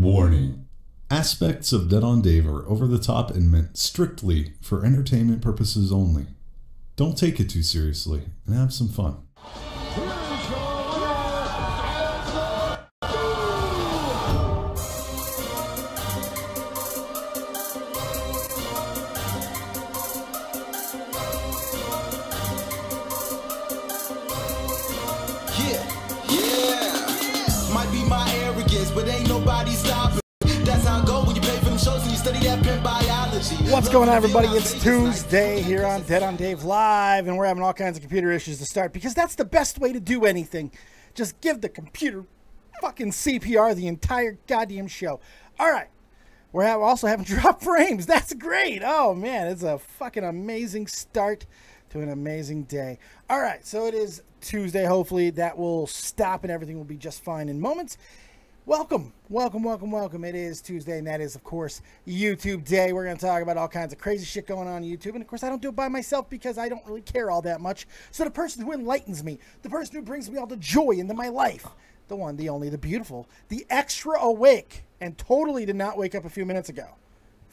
Warning. Aspects of Dead on Dave are over the top and meant strictly for entertainment purposes only. Don't take it too seriously and have some fun. What's going on, everybody? It's Tuesday here on Dead on Dave Live, and we're having all kinds of computer issues to start because that's the best way to do anything. Just give the computer fucking CPR the entire goddamn show. All right. We're also having drop frames. That's great. Oh, man. It's a fucking amazing start to an amazing day. All right. So it is Tuesday. Hopefully that will stop and everything will be just fine in moments. Welcome, welcome, welcome, welcome. It is Tuesday, and that is, of course, YouTube Day. We're going to talk about all kinds of crazy shit going on YouTube. And, of course, I don't do it by myself because I don't really care all that much. So the person who enlightens me, the person who brings me all the joy into my life, the one, the only, the beautiful, the extra awake, and totally did not wake up a few minutes ago,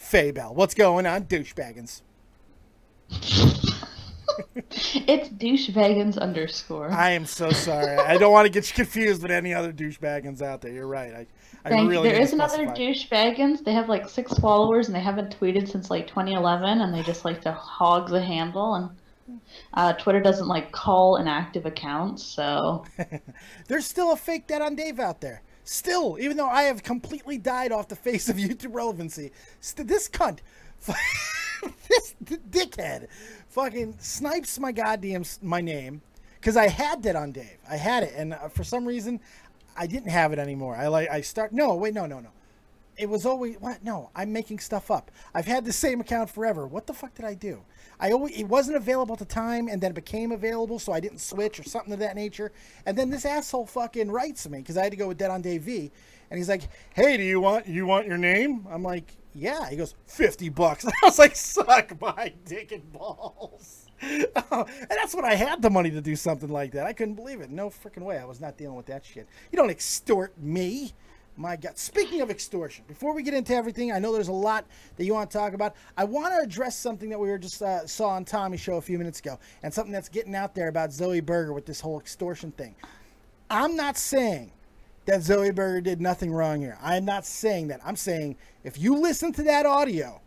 Faybel. What's going on, douchebaggins? It's douchebaggins _ I am so sorry. I don't want to get you confused with any other douchebaggins out there. You're right. I really there is another douchebaggins. They have like 6 followers and they haven't tweeted since like 2011, and they just like to hog the handle. And Twitter doesn't like call inactive accounts, so there's still a fake Dead on Dave out there. Still, even though I have completely died off the face of YouTube relevancy, this cunt, this dickhead, fucking snipes my name, because I had Dead on Dave. I had it, and for some reason, I didn't have it anymore. No. It was always, what? No, I'm making stuff up. I've had the same account forever. What the fuck did I do? It wasn't available at the time, and then it became available, so I didn't switch or something of that nature. And then this asshole fucking writes me, because I had to go with Dead on Dave V, and he's like, hey, do you want your name? I'm like, yeah. He goes, $50. I was like, suck my dick and balls. Oh, and that's when I had the money to do something like that. I couldn't believe it. No freaking way. I was not dealing with that shit. You don't extort me. My God. Speaking of extortion, before we get into everything, I know there's a lot that you want to talk about. I want to address something that we were just saw on Tommy's show a few minutes ago, and something that's getting out there about Zoe Burger with this whole extortion thing. I'm not saying that Zoe Burger did nothing wrong here. I am not saying that. I'm saying if you listen to that audio,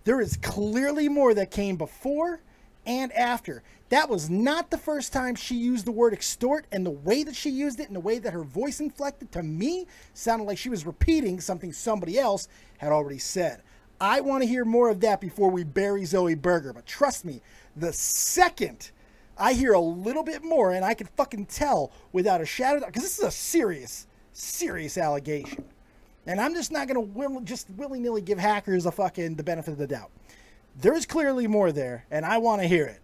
there is clearly more that came before and after. That was not the first time she used the word extort, and the way that she used it and the way that her voice inflected to me sounded like she was repeating something somebody else had already said. I want to hear more of that before we bury Zoe Burger, but trust me, the second I hear a little bit more, and I can fucking tell without a shadow, because this is a serious allegation. And I'm just not going to just willy-nilly give hackers the benefit of the doubt. There's clearly more there, and I want to hear it.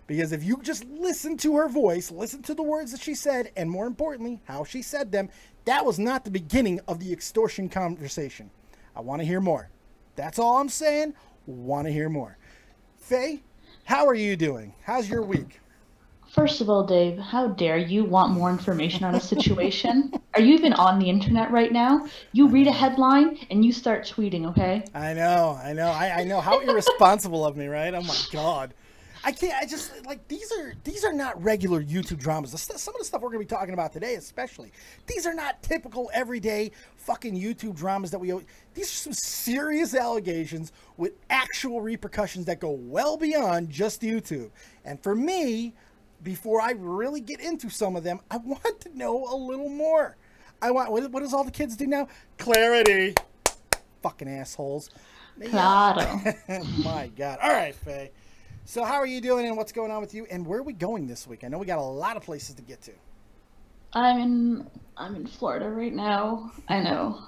Because if you just listen to her voice, listen to the words that she said, and more importantly, how she said them, that was not the beginning of the extortion conversation. I want to hear more. That's all I'm saying. Want to hear more. Faye, how are you doing? How's your week? First of all, Dave, how dare you want more information on a situation? Are you even on the internet right now? You read a headline and you start tweeting, okay? I know. I know. How irresponsible of me, right? Oh my God. These are not regular YouTube dramas. Some of the stuff we're going to be talking about today, especially, these are not typical everyday fucking YouTube dramas that these are some serious allegations with actual repercussions that go well beyond just YouTube. And for me, before I really get into some of them, I want to know a little more. What does all the kids do now? Clarity. Fucking assholes. Claro. My God. All right, Faye. So how are you doing, and what's going on with you, and where are we going this week? I know we got a lot of places to get to. I'm in Florida right now. I know.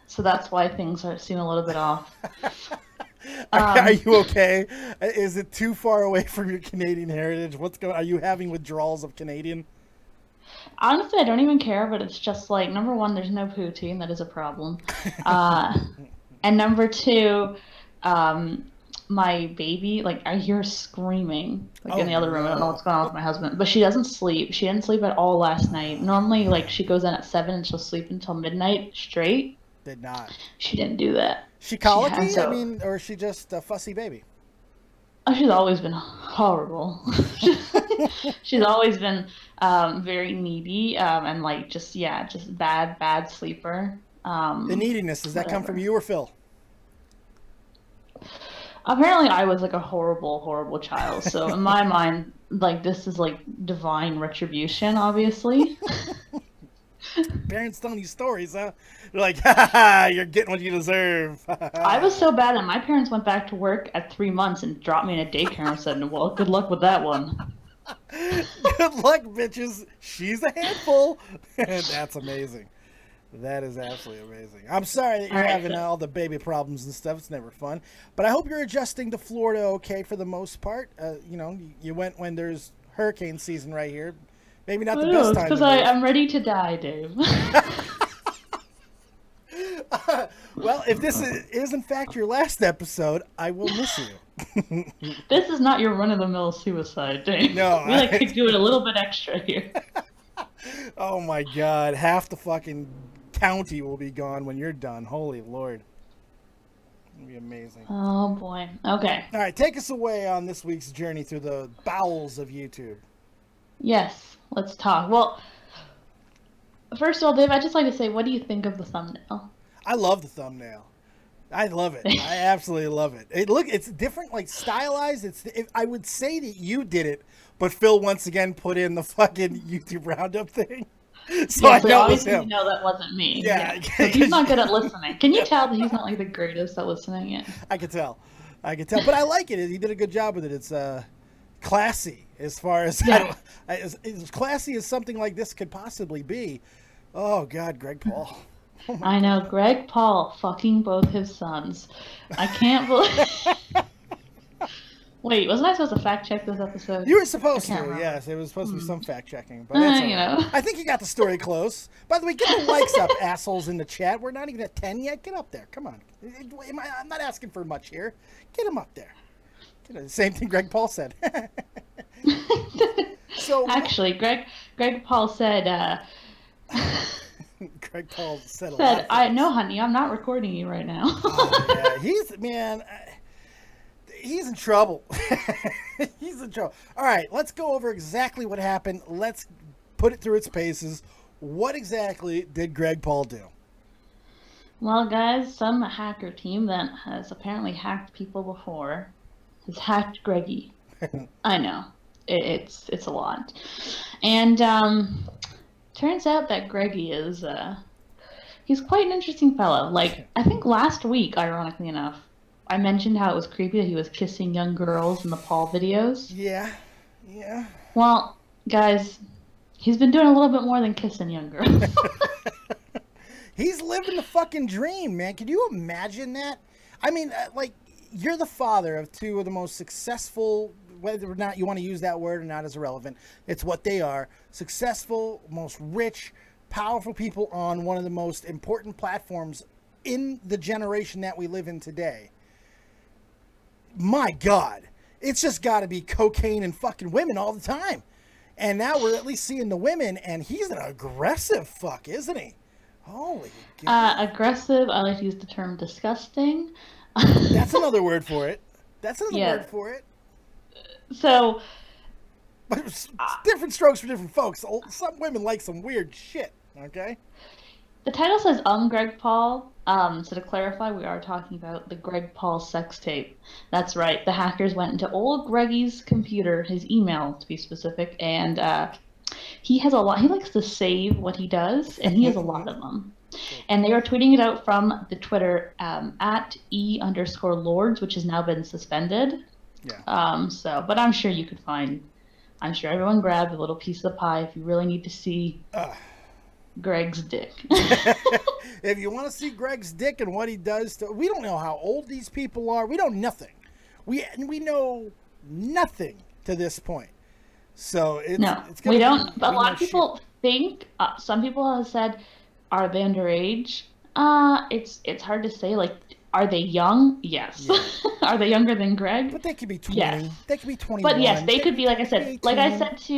So that's why things seem a little bit off. Are you okay? Is it too far away from your Canadian heritage? Are you having withdrawals of Canadian? Honestly, I don't even care, but it's just like, number one, there's no poutine. That is a problem. And number two, my baby, like, I hear her screaming, like, in the other room. I don't know what's going on with my husband, but she doesn't sleep. She didn't sleep at all last night. Normally, like, she goes in at 7 and she'll sleep until midnight straight. Did not. She didn't do that. She colicky? I mean, or is she just a fussy baby? Oh, she's always been horrible. She's always been very needy and like just bad sleeper. The neediness, does that come from you or Phil? Apparently, I was like a horrible child. So in my mind, like this is like divine retribution, obviously. Parents telling you stories, huh? They're like, ha ha, you're getting what you deserve. I was so bad that my parents went back to work at 3 months and dropped me in a daycare and said, well, good luck with that one. Good luck, bitches. She's a handful. That's amazing. That is absolutely amazing. I'm sorry that you're having all the baby problems and stuff. It's never fun. But I hope you're adjusting to Florida okay for the most part. You know, you went when there's hurricane season right here. Maybe not the best time. Because I'm ready to die, Dave. Well, if this is in fact your last episode, I will miss you. This is not your run-of-the-mill suicide, Dave. No. We like to do it a little bit extra here. Oh my God. Half the fucking county will be gone when you're done. Holy Lord. It'll be amazing. Oh boy. Okay. All right, take us away on this week's journey through the bowels of YouTube. Yes, let's talk. Well, first of all, Dave, I'd just like to say, what do you think of the thumbnail? I love the thumbnail. I love it. I absolutely love it. It's different, like stylized. I would say that you did it, but Phil once again put in the fucking YouTube roundup thing. So yeah, I know it was obviously him. You know that wasn't me. Yeah. So he's not good at listening. Can you tell that he's not like the greatest at listening yet? I could tell. But I like it. He did a good job with it. It's classy as far as as classy as something like this could possibly be. Oh God, Greg Paul. Oh I know, God. Greg Paul fucking both his sons. I can't believe. Wait, wasn't I supposed to fact check this episode? You were supposed to, yes. It was supposed to be some fact checking, but that's you know. I think you got the story close. By the way, get the likes up, assholes in the chat. We're not even at 10 yet. Get up there. Come on. I'm not asking for much here. Get him up there. Same thing Greg Paul said. So actually, Greg Paul said. Greg Paul said a lot. I know, honey. I'm not recording you right now. Oh, yeah, he's in trouble. He's in trouble. All right, let's go over exactly what happened. Let's put it through its paces. What exactly did Greg Paul do? Well, guys, some hacker team that has apparently hacked people before has hacked Greggy. I know. It's a lot. And turns out that Greggy is he's quite an interesting fellow. Like, I think last week, ironically enough, I mentioned how it was creepy that he was kissing young girls in the Paul videos. Yeah. Well, guys, he's been doing a little bit more than kissing young girls. He's living the fucking dream, man. Can you imagine that? I mean, like, you're the father of two of the most successful, whether or not you want to use that word or not is irrelevant. It's what they are. Successful, most rich, powerful people on one of the most important platforms in the generation that we live in today. My God, it's just got to be cocaine and fucking women all the time. And now we're at least seeing the women, and he's an aggressive fuck, isn't he? Holy God. Aggressive, I like to use the term disgusting. That's another word for it. That's another word for it. So, but different strokes for different folks. Some women like some weird shit, okay? The title says, Greg Paul. So to clarify, we are talking about the Greg Paul sex tape. That's right. The hackers went into old Greggy's computer, his email to be specific, and he has a lot. He likes to save what he does, and he has a lot of them. And they are tweeting it out from the Twitter at @E_Lords, which has now been suspended. Yeah. But I'm sure you could find. I'm sure everyone grabbed a little piece of the pie if you really need to see Greg's dick. If you want to see Greg's dick and what he does to, we don't know how old these people are. We know nothing. We know nothing to this point. So it's we don't. But a lot of people think. Some people have said, "Are they underage?" It's hard to say. Like, are they young? Yes. Yeah. Are they younger than Greg? But they could be 20. Yes. They could be 21. But yes, they could be. Like I said. 18. Like I said to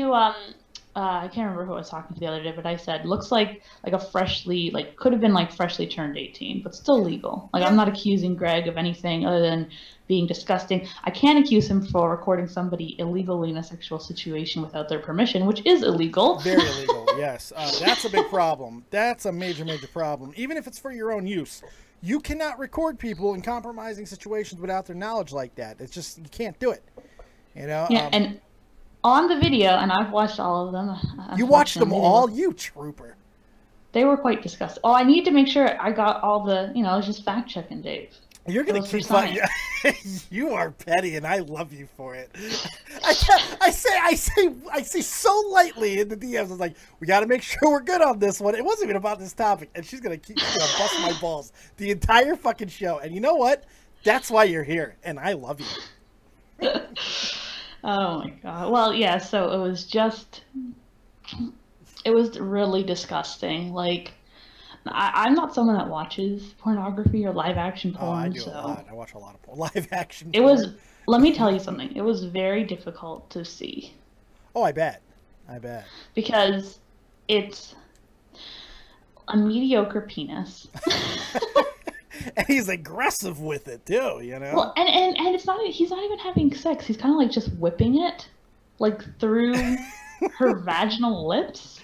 I can't remember who I was talking to the other day, but I said, looks like a freshly, like, could have been like freshly turned 18, but still legal. Like, I'm not accusing Greg of anything other than being disgusting. I can't accuse him for recording somebody illegally in a sexual situation without their permission, which is illegal. Very illegal, yes. That's a big problem. That's a major, major problem. Even if it's for your own use. You cannot record people in compromising situations without their knowledge like that. It's just, you can't do it. You know? Yeah, and on the video, and I've watched all of them. You watched them all, you trooper. They were quite disgusting. Oh, I need to make sure I got all the, you know, I was just fact checking Dave. You're gonna keep fun. You are petty, and I love you for it. I say so lightly in the DMs. I was like, we got to make sure we're good on this one. It wasn't even about this topic, and she's gonna bust my balls the entire fucking show. And you know what? That's why you're here, and I love you. Oh my god. Well, yeah, so it was really disgusting. Like, I'm not someone that watches pornography or live action porn. Oh, I do so a lot. I watch a lot of live action porn. It was, let me tell you something. It was very difficult to see. Oh, I bet. Because it's a mediocre penis. And he's aggressive with it too, you know. Well, and it's not. He's not even having sex. He's kind of like just whipping it, like through her vaginal lips.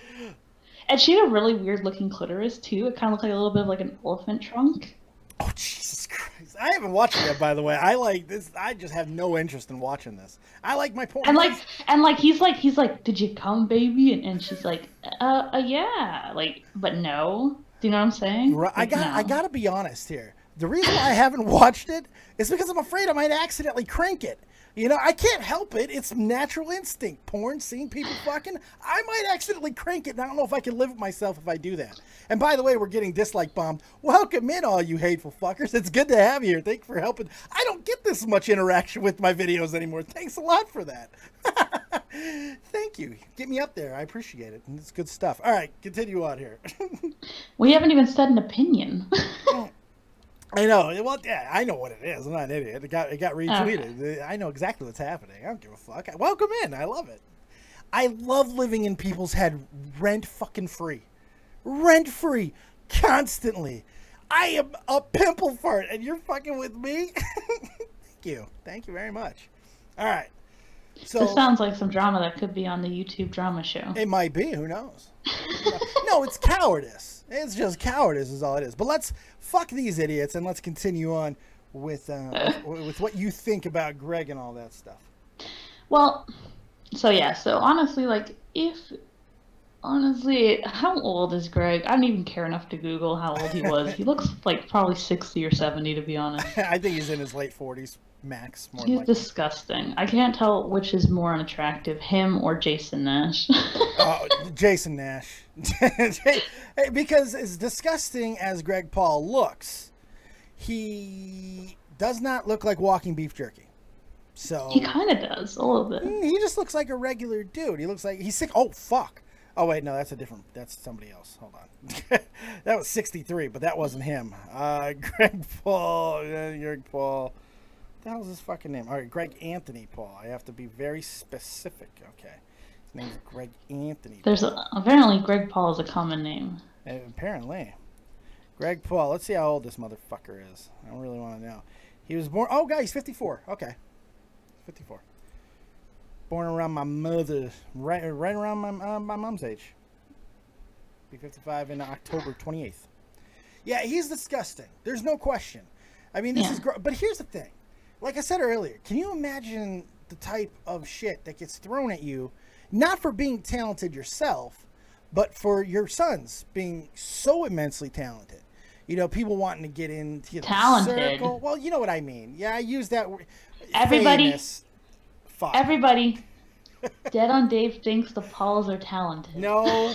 And she had a really weird looking clitoris too. It kind of looked like a little bit of like an elephant trunk. Oh Jesus Christ! I haven't watched it, by the way. I like this. I just have no interest in watching this. I like my porn. And he's like, did you come, baby? And she's like, yeah. Like, but no. Do you know what I'm saying? Right. Like, I gotta be honest here. The reason why I haven't watched it is because I'm afraid I might accidentally crank it. You know, I can't help it. It's natural instinct. Porn, seeing people fucking, I might accidentally crank it, and I don't know if I can live with myself if I do that. And by the way, we're getting dislike bombed. Welcome in, all you hateful fuckers. It's good to have you here. Thank you for helping. I don't get this much interaction with my videos anymore. Thanks a lot for that. Thank you. Get me up there. I appreciate it. And it's good stuff. All right, continue on here. We haven't even said an opinion. I know. Well, yeah, I know what it is. I'm not an idiot. It got retweeted. I know exactly what's happening. I don't give a fuck. Welcome in. I love it. I love living in people's head rent fucking free. Rent free. Constantly. I am a pimple fart and you're fucking with me? Thank you. Thank you very much. All right. So this sounds like some drama that could be on the YouTube drama show. It might be. Who knows? No, it's cowardice. It's just cowardice is all it is. But let's fuck these idiots and let's continue on with what you think about Greg and all that stuff. Well, so yeah. So honestly, how old is Greg? I don't even care enough to Google how old he was. He looks like probably 60 or 70, to be honest. I think he's in his late 40s. Max. He's disgusting. I can't tell which is more unattractive, him or Jason Nash. Oh, Jason Nash. Because as disgusting as Greg Paul looks, he does not look like walking beef jerky. So he kind of does a little bit. He just looks like a regular dude. He looks like he's sick. Oh fuck. Oh wait, no, that's somebody else. Hold on. That was 63, but that wasn't him. Greg Paul. Greg Paul. What the hell is his fucking name? All right, Greg Anthony Paul. I have to be very specific. Okay, his name's Greg Anthony. Apparently Greg Paul is a common name. Apparently, Greg Paul. Let's see how old this motherfucker is. I don't really want to know. He was born. Oh, God, he's 54. Okay, 54. Born around my mother, right around my mom's age. Be 55 in October 28th. Yeah, he's disgusting. There's no question. I mean, this is. But here's the thing. Like I said earlier, can you imagine the type of shit that gets thrown at you, not for being talented yourself, but for your sons being so immensely talented? You know, people wanting to get into the circle. Well, you know what I mean. Yeah, I use that word. Everybody, Dead on Dave thinks the Pauls are talented. No.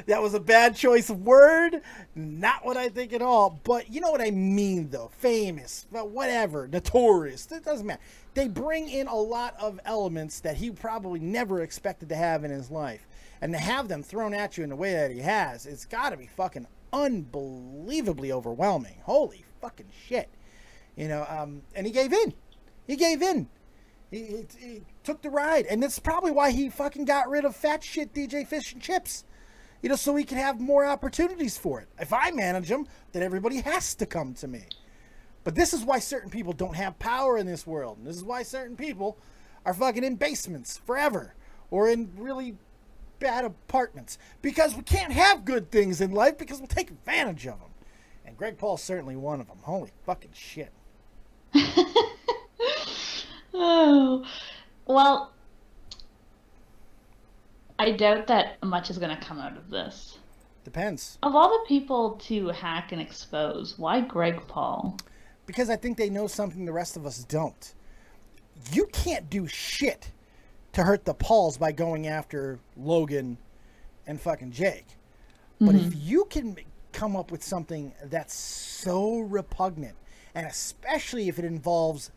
That was a bad choice of word. Not what I think at all. But you know what I mean, though. Famous, but whatever. Notorious. It doesn't matter. They bring in a lot of elements that he probably never expected to have in his life. And to have them thrown at you in the way that he has, it's got to be fucking unbelievably overwhelming. Holy fucking shit. You know, and he gave in. He gave in. He took the ride, and that's probably why he fucking got rid of fat shit DJ Fish and Chips. You know, so he can have more opportunities for it. If I manage them, then everybody has to come to me. But this is why certain people don't have power in this world. And this is why certain people are fucking in basements forever. Or in really bad apartments. Because we can't have good things in life because we'll take advantage of them. And Greg Paul's certainly one of them. Holy fucking shit. Oh, well, I doubt that much is going to come out of this. Depends. Of all the people to hack and expose, why Greg Paul? Because I think they know something the rest of us don't. You can't do shit to hurt the Pauls by going after Logan and fucking Jake. But if you can come up with something that's so repugnant, and especially if it involves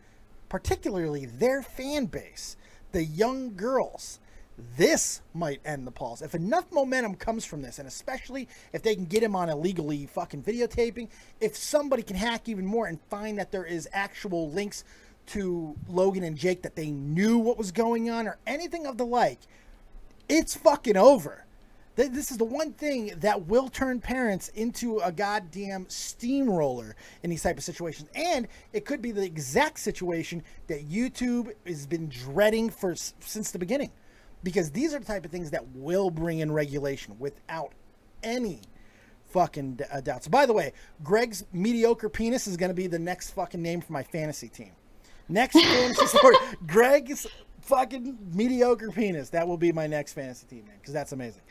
particularly their fan base, the young girls, this might end the Pauls. If enough momentum comes from this, and especially if they can get him on illegally fucking videotaping, if somebody can hack even more and find that there is actual links to Logan and Jake, that they knew what was going on or anything of the like, it's fucking over. This is the one thing that will turn parents into a goddamn steamroller in these type of situations. And it could be the exact situation that YouTube has been dreading since the beginning. Because these are the type of things that will bring in regulation without any fucking doubts. By the way, Greg's mediocre penis is going to be the next fucking name for my fantasy team. Next fantasy story, Greg's fucking mediocre penis. That will be my next fantasy team name, because that's amazing.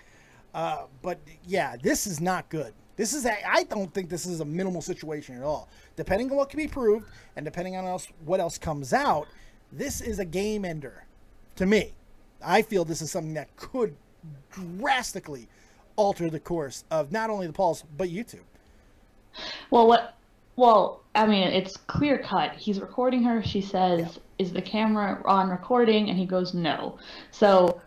But yeah, this is not good. I don't think this is a minimal situation at all. Depending on what can be proved and depending on what else comes out, this is a game ender to me. I feel this is something that could drastically alter the course of not only the Pauls, but YouTube. Well, I mean, it's clear cut. He's recording her. She says, "Is the camera on recording?" And he goes, "No." So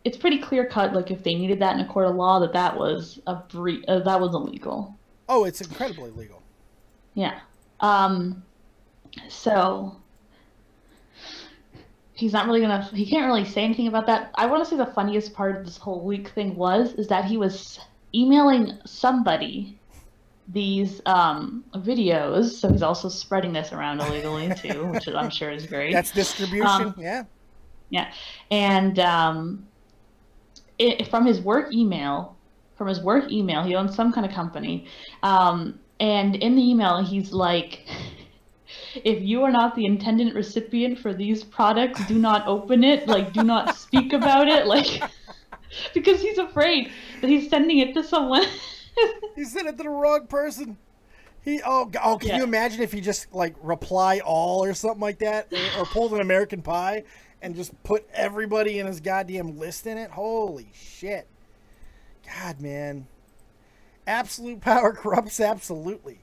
it's pretty clear cut. Like, if they needed that in a court of law, that was that was illegal. Oh, it's incredibly illegal. Yeah. So he's not really he can't really say anything about that. I want to say the funniest part of this whole leak thing is that he was emailing somebody these videos, so he's also spreading this around illegally too, which I'm sure is great. That's distribution. Yeah. And from his work email, he owns some kind of company, and in the email he's like, "If you are not the intended recipient for these products, do not open it, like, do not speak about it," like, because he's afraid that he's sending it to someone. He sent it to the wrong person. Can you imagine if he just like reply all or something like that, or pulled an American Pie and just put everybody in his goddamn list in it? Holy shit. God, man. Absolute power corrupts absolutely.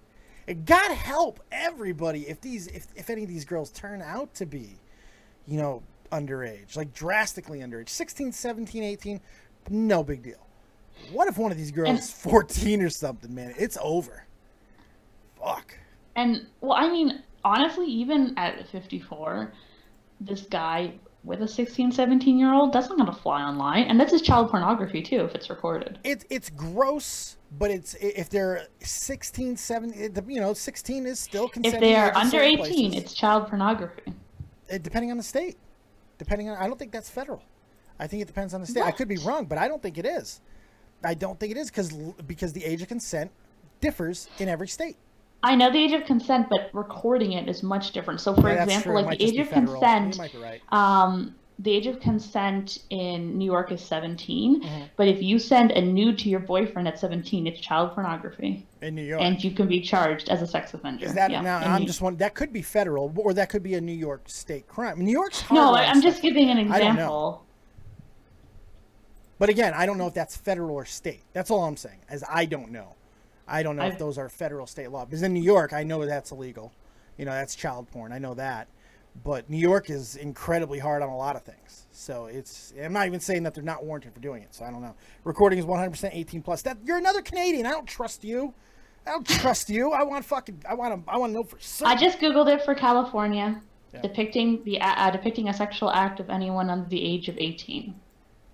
And God help everybody if any of these girls turn out to be, underage, like drastically underage. 16, 17, 18, no big deal. What if one of these girls is 14 or something, man? It's over. Fuck. And, well, I mean, honestly, even at 54, this guy with a 16, 17-year-old, that's not going to fly online. And that's his child pornography, too, if it's recorded. It's gross, but if they're 16, 17, 16 is still consenting. If they are under 18, it's child pornography. Depending on the state. I don't think that's federal. I think it depends on the state. What? I could be wrong, but I don't think it is. I don't think it is because the age of consent differs in every state. I know the age of consent, but recording it is much different. So, for example, like the age of consent, you might be right. The age of consent in New York is 17. But if you send a nude to your boyfriend at 17, it's child pornography. In New York, and you can be charged as a sex offender. Is that now? I'm just wondering. That could be federal, or that could be a New York state crime. New York's hard. No, I'm just giving an example. I don't know. But again, I don't know if that's federal or state. That's all I'm saying, as I don't know. I don't know if those are federal state law. Because in New York, I know that's illegal. That's child porn. I know that. But New York is incredibly hard on a lot of things. So I'm not even saying that they're not warranted for doing it. So I don't know. Recording is 100% 18 plus. You're another Canadian. I don't trust you. I want to know for certain. I just Googled it for California. Yeah. depicting a sexual act of anyone under the age of 18.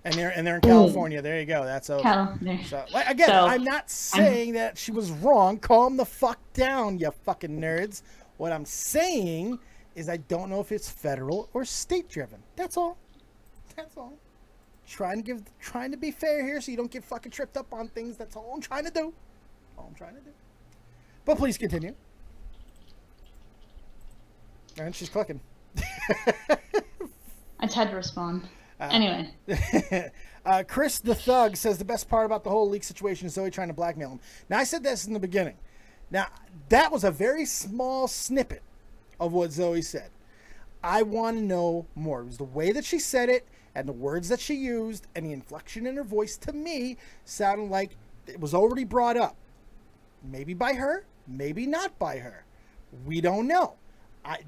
And they're in California. There you go. That's over. So, again, I'm not saying that she was wrong. Calm the fuck down, you fucking nerds. What I'm saying is I don't know if it's federal or state driven. That's all. That's all. Trying to be fair here so you don't get fucking tripped up on things. That's all I'm trying to do. But please continue. And she's clicking. I just had to respond. Anyway. Chris the Thug says the best part about the whole leak situation is Zoe trying to blackmail him. Now, I said this in the beginning. Now, that was a very small snippet of what Zoe said. I want to know more. It was the way that she said it and the words that she used and the inflection in her voice, to me, sounded like it was already brought up. Maybe by her, maybe not by her. We don't know.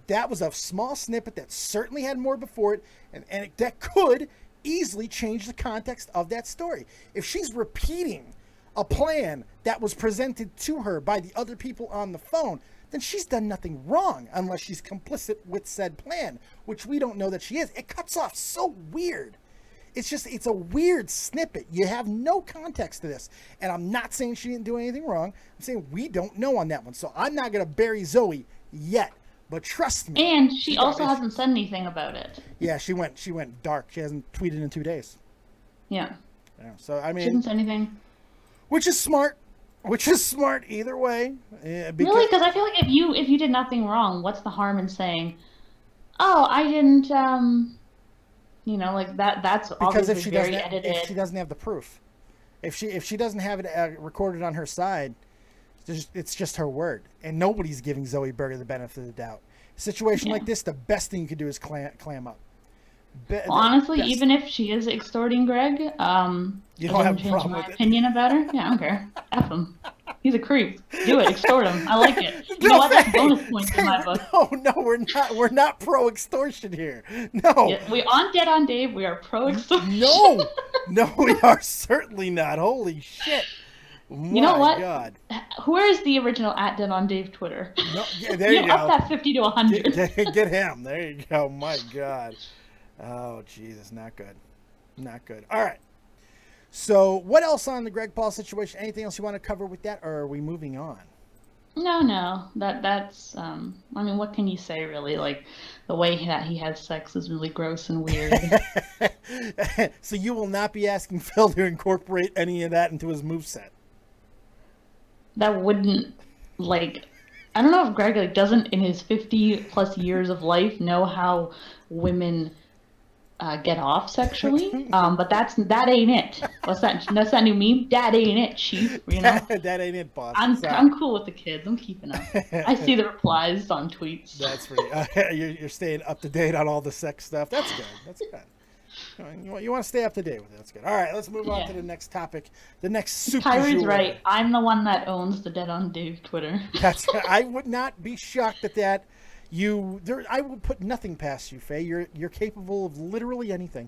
That was a small snippet that certainly had more before it, and that could easily change the context of that story. If she's repeating a plan that was presented to her by the other people on the phone, then she's done nothing wrong unless she's complicit with said plan, which we don't know that she is. It cuts off so weird. It's a weird snippet. You have no context to this. And I'm not saying she didn't do anything wrong. I'm saying we don't know on that one. So I'm not going to bury Zoe yet. But trust me. And she also hasn't said anything about it. Yeah, she went dark. She hasn't tweeted in 2 days. Yeah. So, I mean. She hasn't said anything. Which is smart. Either way. Really? Because I feel like if you did nothing wrong, what's the harm in saying, oh, I didn't, like that's obviously very edited. If she doesn't have the proof. If she doesn't have it recorded on her side, it's just her word. And nobody's giving Zoe Berger the benefit of the doubt. A situation like this, the best thing you could do is clam up. Honestly, even if she is extorting Greg, you don't have a problem with it. Opinion about her? Yeah, I don't care. F him. He's a creep. Do it. Extort him. I like it. You know what? That's bonus points in my book. No, we're not pro extortion here. No. Yeah, we on Dead on Dave. We are pro extortion. No, we are certainly not. Holy shit. You know what? God. Where is the original @Dead on Dave Twitter? No, yeah, there you go. Up that 50 to 100. Get him. There you go. My God. Oh, Jesus. Not good. Not good. All right. So, what else on the Greg Paul situation? Anything else you want to cover with that, or are we moving on? No. That's, I mean, what can you say, really? Like, the way that he has sex is really gross and weird. So, you will not be asking Phil to incorporate any of that into his moveset? That wouldn't, like, I don't know if Greg, doesn't, in his 50-plus years of life, know how women get off sexually, but that ain't it. What's that? That's that new meme. That ain't it, chief. You know. That ain't it, boss. I'm cool with the kids. I'm keeping up. I see the replies on tweets. That's pretty. You're staying up to date on all the sex stuff. That's good. That's good. You want to stay up to date with it. That's good. All right, let's move on to the next topic. The next super. Kyrie's right. I'm the one that owns the Dead on Dave Twitter. I would not be shocked at that. I will put nothing past you, Faye. You're capable of literally anything.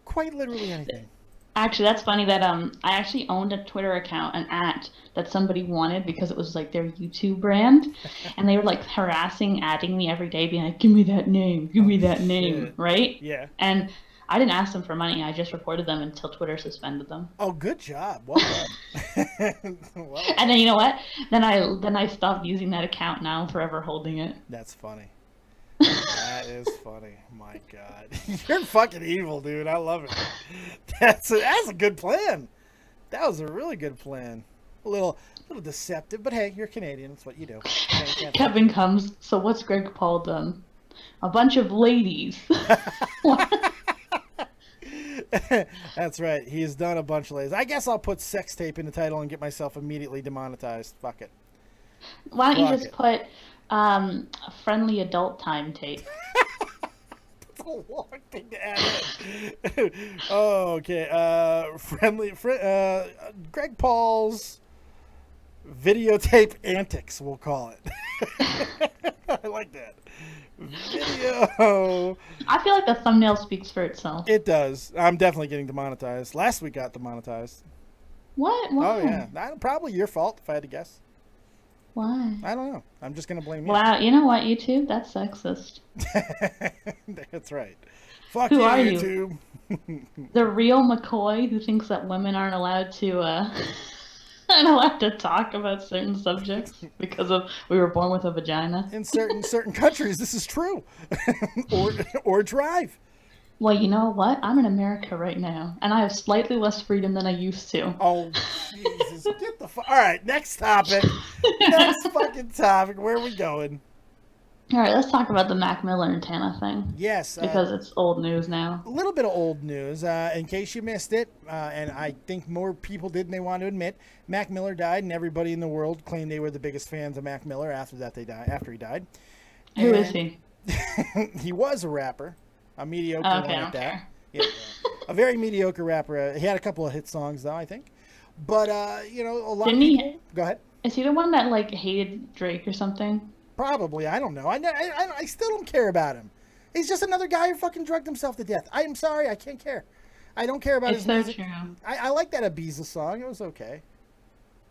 Quite literally anything. Actually, that's funny that I actually owned a Twitter account, an that somebody wanted because it was like their YouTube brand, and they were like adding me every day, being like, "Give me that name, right?" Yeah. And I didn't ask them for money. I just reported them until Twitter suspended them. Oh, good job. Well done. And then you know what? Then I stopped using that account. Now I'm forever holding it. That's funny. That is funny. My God. You're fucking evil, dude. I love it. That's a good plan. That was a really good plan. A little deceptive, but hey, you're Canadian. That's what you do. Kevin comes. So what's Greg Paul done? A bunch of ladies. That's right. He's done a bunch of ladies. I guess I'll put sex tape in the title and get myself immediately demonetized. Fuck it. Why don't you just put friendly adult time tape? That's a long thing to add in. Oh, okay. Greg Paul's videotape antics, we'll call it. I like that. Video. I feel like the thumbnail speaks for itself. It does. I'm definitely getting demonetized. Last week got demonetized. What? Why? Oh yeah, probably your fault if I had to guess. Why? I don't know. I'm just gonna blame you. Wow, you know what, YouTube? That's sexist. That's right. Fuck Who you, are you? YouTube. The real McCoy who thinks that women aren't allowed to aren't allowed to talk about certain subjects because of we were born with a vagina. In certain countries, this is true. or drive. Well, you know what? I'm in America right now, and I have slightly less freedom than I used to. Oh, Jesus. Get the fuck. All right, next topic. Next fucking topic. Where are we going? All right, let's talk about the Mac Miller and Tana thing. Yes. Because it's old news now. A little bit of old news. In case you missed it, and I think more people did than they want to admit, Mac Miller died, and everybody in the world claimed they were the biggest fans of Mac Miller after he died. Who is he? He was a rapper. A mediocre okay, one I at don't that. care. Yeah, a very mediocre rapper. He had a couple of hit songs, though, I think. But, you know, a lot Didn't of people... Go ahead. Is he the one that, like, hated Drake or something? Probably. I don't know. I still don't care about him. He's just another guy who fucking drugged himself to death. I'm sorry. I can't care. I don't care about his music. True. I like that Ibiza song. It was okay. It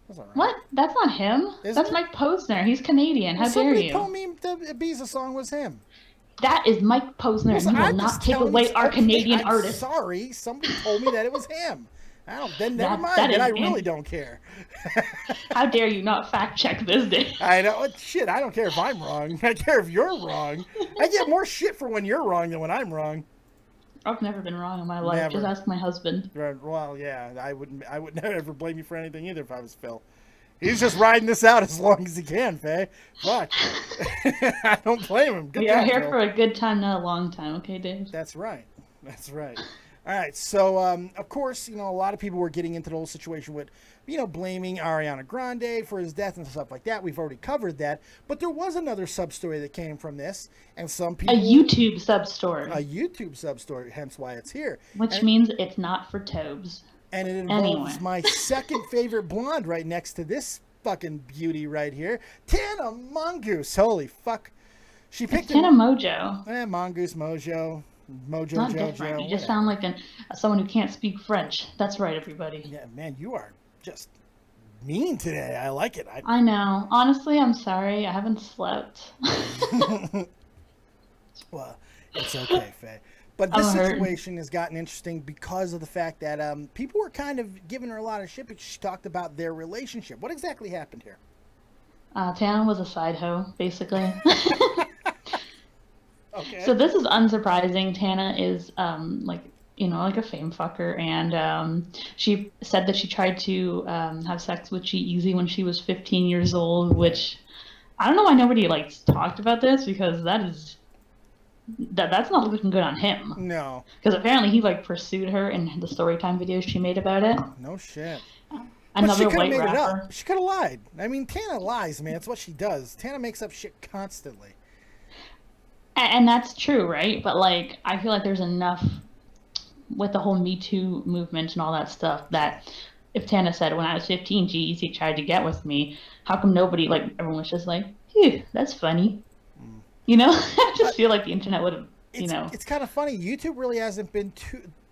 was all right. What? That's not him. That's Mike Posner. He's Canadian. How dare you? Somebody told me the Ibiza song was him. That is Mike Posner, Listen, and you will not take away our Canadian artist. Sorry, somebody told me that it was him. Then never mind. Then I really don't care. How dare you not fact check this day? I know. Shit, I don't care if I'm wrong. I care if you're wrong. I get more shit for when you're wrong than when I'm wrong. I've never been wrong in my life. Never. Just ask my husband. Well, yeah, I would never ever blame you for anything either if I was Phil. He's just riding this out as long as he can, Faye. Fuck. I don't blame him. We are here for a good time, not a long time, okay, Dave? That's right. That's right. All right, so, of course, you know, a lot of people were getting into the whole situation with, you know, blaming Ariana Grande for his death and stuff like that. We've already covered that. But there was another sub-story that came from this, and some people... A YouTube sub-story. A YouTube sub-story, hence why it's here. Which means it's not for Tobes. And it involves my second favorite blonde right next to this fucking beauty right here, Tana Mongeau. Holy fuck. She picked Tana Mojo. Mongoose, Mojo, not different. You just sound like someone who can't speak French. That's right, everybody. Yeah, man, you are just mean today. I like it. I know. Honestly, I'm sorry. I haven't slept. Well, it's okay, Faye. But this situation has gotten interesting because of the fact that people were kind of giving her a lot of shit because she talked about their relationship. What exactly happened here? Tana was a side hoe, basically. Okay. So this is unsurprising. Tana is like a fame fucker, and she said that she tried to have sex with G-Eazy when she was 15 years old, which I don't know why nobody talked about this, because that's not looking good on him. No. Because apparently he pursued her in the story time videos she made about it. No shit. Another white made rapper. It up. She could have lied. I mean, Tana lies, man. It's what she does. Tana makes up shit constantly. And that's true, right? But I feel like there's enough with the whole Me Too movement and all that stuff that if Tana said, when I was 15, G-Eazy tried to get with me, how come nobody, everyone was just like, phew, that's funny. You know? I just feel like the internet would have, It's kind of funny. YouTube really hasn't been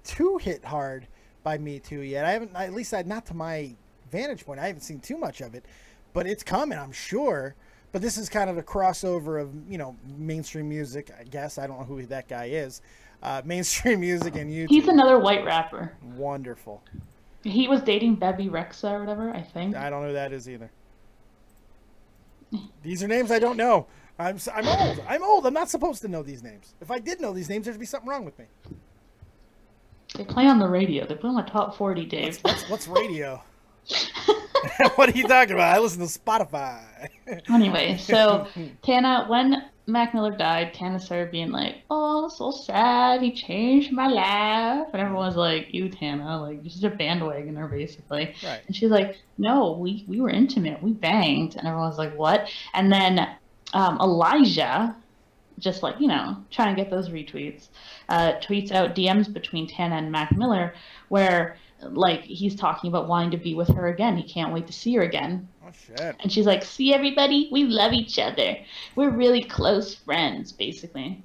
too hit hard by Me Too yet. I haven't, at least not to my vantage point. I haven't seen too much of it. But it's coming, I'm sure. But this is kind of a crossover of, mainstream music, I guess. I don't know who that guy is. Mainstream music and YouTube. He's another white rapper. Wonderful. He was dating Bebe Rexha or whatever, I think. I don't know who that is either. These are names I don't know. I'm old. I'm old. I'm not supposed to know these names. If I did know these names, there'd be something wrong with me. They play on the radio. They play on the top 40, Dave. What's radio? What are you talking about? I listen to Spotify. Anyway, so Tana, when Mac Miller died, Tana started being like, "Oh, so sad. He changed my life," and everyone was like, "You, Tana, you're just a bandwagoner, basically." Right. And she's like, "No, we were intimate. We banged," and everyone was like, "What?" And then Elijah, just trying to get those retweets, tweets out DMs between Tana and Mac Miller where he's talking about wanting to be with her again. He can't wait to see her again. Oh shit. And she's like, "See, everybody, we love each other. We're really close friends," basically.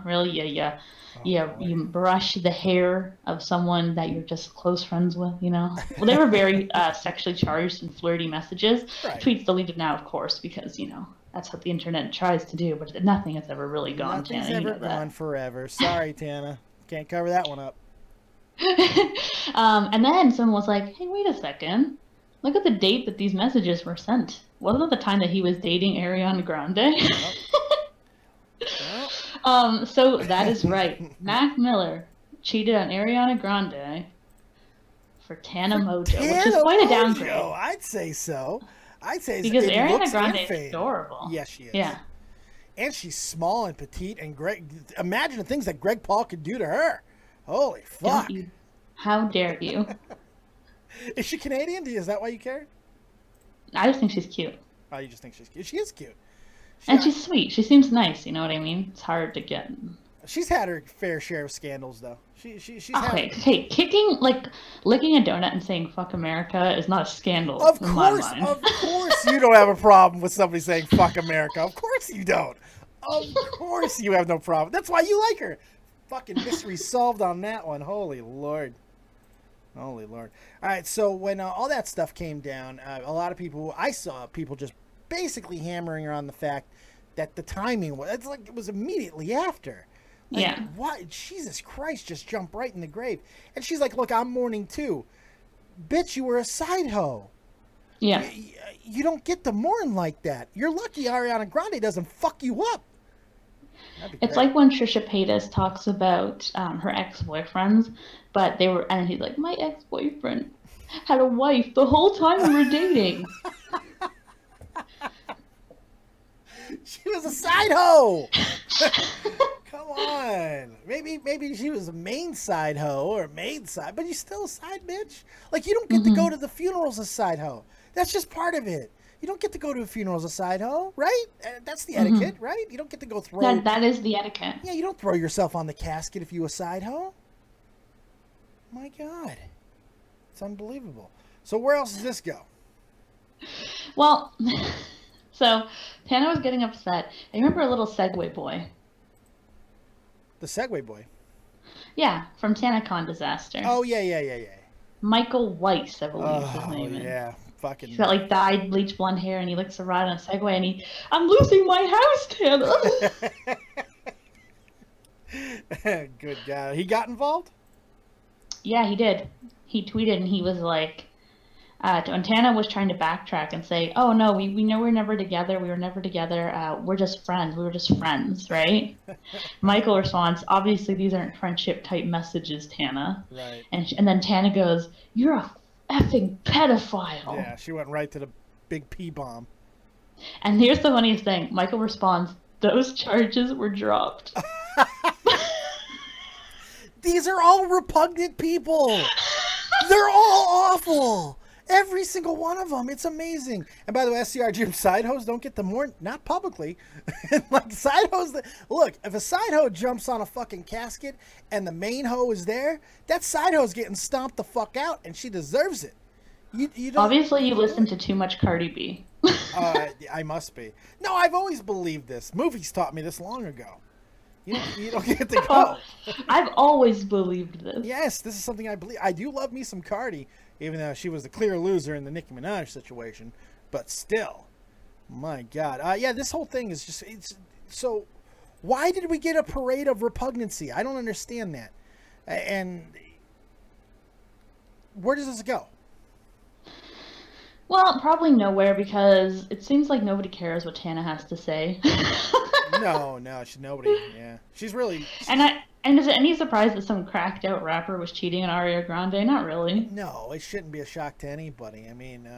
Really? Yeah. Yeah, boy. you brush the hair of someone that you're just close friends with, you know? Well, they were very sexually charged and flirty messages. Right. Tweets deleted now, of course, because, you know, that's what the internet tries to do, but nothing has ever really gone, Nothing's Tana. You ever know gone that. forever. Sorry, Tana. Can't cover that one up. And then someone was like, hey, wait a second. Look at the date that these messages were sent. Wasn't it the time that he was dating Ariana Grande? So that is right. Mac Miller cheated on Ariana Grande for Tana Mongeau, which is quite a downgrade. I'd say so. I'd say because it Ariana looks Grande and is adorable. Yes, she is. Yeah. And she's small and petite and Greg. Imagine the things that Greg Paul could do to her. Holy fuck! How dare you? Is she Canadian? Is that why you care? I just think she's cute. Oh, you just think she's cute? She is cute. She's sweet. She seems nice. You know what I mean? It's hard to get. She's had her fair share of scandals, though. She's okay. Hey, licking a donut and saying "fuck America" is not a scandal. Of in my course, mind. of course, you don't have a problem with somebody saying "fuck America." Of course you don't. Of course you have no problem. That's why you like her. Fucking mystery solved on that one. Holy Lord. Holy Lord. All right, so when all that stuff came down, a lot of people, I saw people just basically hammering her on the fact that the timing was, it's like it was immediately after. Like, yeah. Why? Jesus Christ, just jumped right in the grave. And she's like, look, I'm mourning too. Bitch, you were a side hoe. Yeah. You don't get to mourn like that. You're lucky Ariana Grande doesn't fuck you up. It's like when Trisha Paytas talks about her ex-boyfriends, but they were, and he's like, my ex-boyfriend had a wife the whole time we were dating. She was a side hoe. Come on. Maybe she was a main side hoe or maid side, but you're still a side bitch. Like, you don't get to go to the funerals as a side hoe. That's just part of it. You don't get to go to a funeral as a side hoe, right? That's the etiquette, right? You don't get to go throw... That is the etiquette. Yeah, you don't throw yourself on the casket if you a side hoe. My God. It's unbelievable. So where else does this go? Well, so Tana was getting upset. I remember a little Segway boy. The Segway boy? Yeah, from TanaCon Disaster. Oh, yeah. Michael Weiss, I believe is his name. Yeah. Fucking... He's got like dyed bleach blonde hair and he likes to ride on a Segway and I'm losing my house, Tana. Good guy. He got involved? Yeah, he did. He tweeted and he was like, when Tana was trying to backtrack and say, oh no, we know we're never together. We were never together. We're just friends. We were just friends, right? Michael responds, obviously these aren't friendship type messages, Tana. Right. And then Tana goes, you're a effing pedophile. Yeah, she went right to the big P-bomb. And here's the funniest thing. Michael responds, those charges were dropped. These are all repugnant people. They're all awful. Every single one of them. It's amazing. And by the way, SCR Jim, side hoes don't get the more, not publicly. Like side hoes, look, if a side hoe jumps on a fucking casket and the main hoe is there, that side hoe's getting stomped the fuck out and she deserves it. You don't, obviously, you listen to too much Cardi B. I must be. No, I've always believed this. Movies taught me this long ago. You don't get to go. I've always believed this. Yes, this is something I believe. I do love me some Cardi, even though she was the clear loser in the Nicki Minaj situation. But still, my God. Yeah, this whole thing is just... So, why did we get a parade of repugnancy? I don't understand that. And where does this go? Well, probably nowhere, because it seems like nobody cares what Tana has to say. No, she's nobody. Yeah, she's really. And is it any surprise that some cracked out rapper was cheating on Ariana Grande? Not really. No, it shouldn't be a shock to anybody. I mean,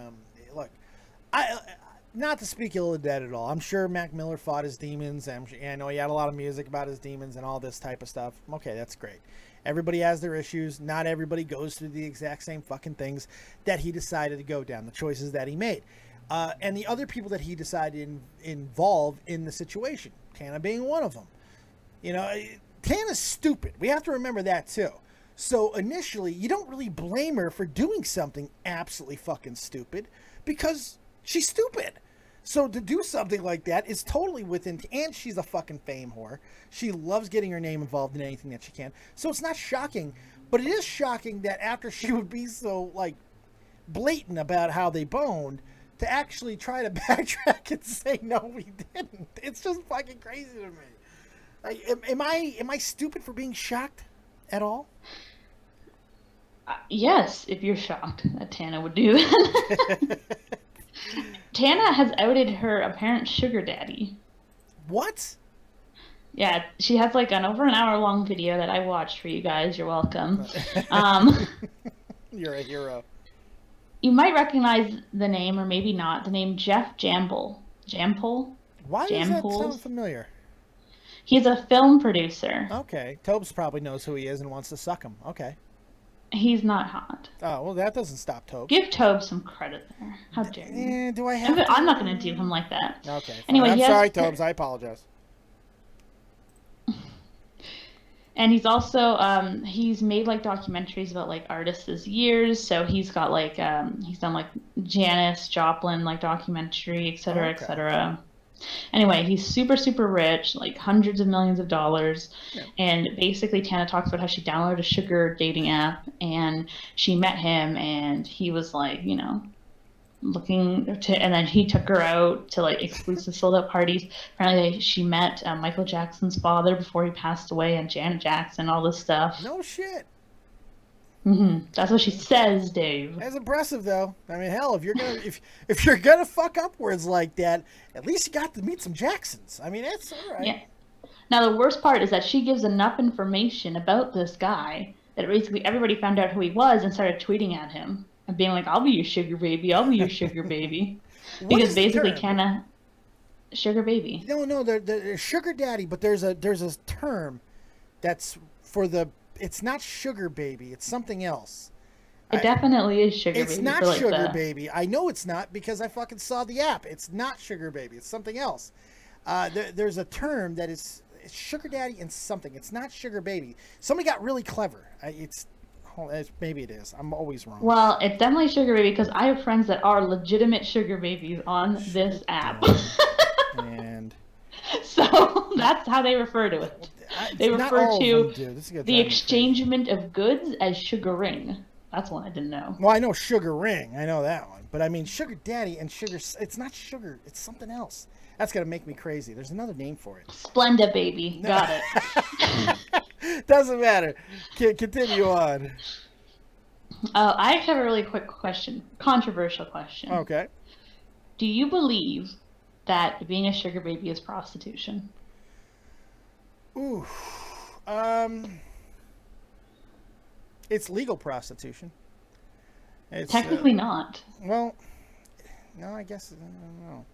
look, not to speak ill of the dead at all. I'm sure Mac Miller fought his demons. I know he had a lot of music about his demons and all this type of stuff. Okay, that's great. Everybody has their issues. Not everybody goes through the exact same fucking things that he decided to go down, the choices that he made. And the other people that he decided to involve in the situation, Tana being one of them. You know, Tana's stupid. We have to remember that too. So initially, you don't really blame her for doing something absolutely fucking stupid because she's stupid. So to do something like that is totally within, and she's a fucking fame whore. She loves getting her name involved in anything that she can. So it's not shocking, but it is shocking that after she would be so like blatant about how they boned, to actually try to backtrack and say no, we didn't. It's just fucking crazy to me. Like, am I stupid for being shocked at all? Yes, if you're shocked that Tana would do that. Tana has outed her apparent sugar daddy. What? Yeah, she has like an over an hour long video that I watched for you guys. You're welcome. You're a hero. You might recognize the name, or maybe not, the name Jeff Jampol. Jampol? Why does that sound familiar? He's a film producer. Okay. Tobes probably knows who he is and wants to suck him. Okay. He's not hot. Oh, well, that doesn't stop Tobes. Give Tobes some credit there. How dare you? Do I have to? I'm not going to do him like that. Okay. Fine. Anyway, I'm sorry, Tobes. I apologize. And he's also, he's made like documentaries about like artists' years. So he's got like, he's done like Janis Joplin, like documentary, et cetera, et cetera. Anyway, he's super, super rich, like hundreds of millions of dollars. Yeah. And basically Tana talks about how she downloaded a sugar dating app and she met him and he was like, you know, looking to, and then he took her out to like exclusive sold out parties. Apparently she met Michael Jackson's father before he passed away, and Janet Jackson, all this stuff. No shit. That's what she says, Dave. That's impressive, though. I mean, hell, if you're gonna if you're gonna fuck upwards like that, at least you got to meet some Jacksons. I mean, that's all right. Yeah. Now the worst part is that she gives enough information about this guy that basically everybody found out who he was and started tweeting at him and being like, "I'll be your sugar baby. I'll be your sugar baby," because basically Tana, sugar baby. No, there's sugar daddy, but there's a term that's for the. It's not sugar baby. It's something else. It definitely is sugar baby. It's not sugar baby. I know it's not because I fucking saw the app. It's not sugar baby. It's something else. There's a term that is sugar daddy and something. It's not sugar baby. Somebody got really clever. Maybe it is. I'm always wrong. Well, it's definitely sugar baby because I have friends that are legitimate sugar babies on this app. And so that's how they refer to it. They refer to the exchangement of goods as sugaring. That's one I didn't know. Well, I know sugar ring. I know that one. But I mean, sugar daddy and sugar... It's not sugar. It's something else. That's going to make me crazy. There's another name for it. Splenda baby. No. Got it. Doesn't matter. Continue on. I actually have a really quick question. Controversial question. Okay. Do you believe that being a sugar baby is prostitution? Ooh, it's legal prostitution. It's, technically not. Well, no, I guess I don't know.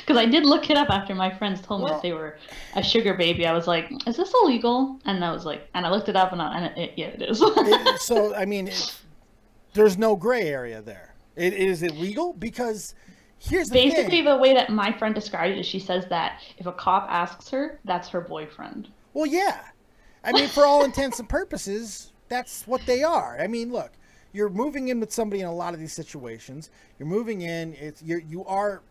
Because I did look it up after my friends told me that they were a sugar baby. I was like, "Is this illegal?" And I was like, and I looked it up, and yeah, it is. So I mean, there's no gray area there. Is it legal? Because here's the basically the way that my friend described it is she says that if a cop asks her, that's her boyfriend. Well, yeah. I mean, for all intents and purposes, that's what they are. I mean, look, you're moving in with somebody in a lot of these situations. You're moving in. You are,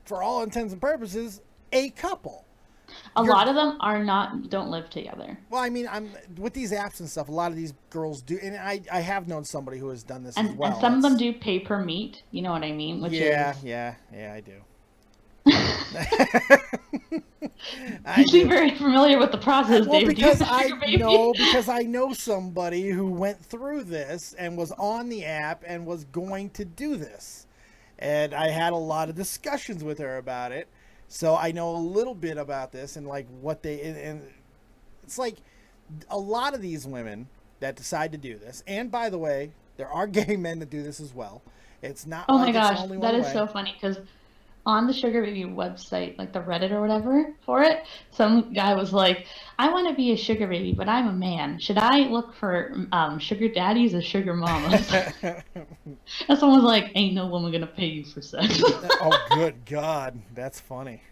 for all intents and purposes, a couple. A lot of them don't live together. Well, I mean, with these apps and stuff, a lot of these girls do, and I have known somebody who has done this as well. And some of them do pay per meet. You know what I mean? Which yeah, I do. You seem very familiar with the process, well, Dave. Because I know somebody who went through this and was on the app and was going to do this, and I had a lot of discussions with her about it. So I know a little bit about this and like what and it's like a lot of these women that decide to do this. And by the way, there are gay men that do this as well. It's not. Oh my gosh, that is so funny because on the Sugar Baby website, like the Reddit or whatever for it, some guy was like, "I want to be a sugar baby, but I'm a man. Should I look for sugar daddies or sugar mamas?" And someone was like, "Ain't no woman gonna pay you for sex." Oh, good God, that's funny.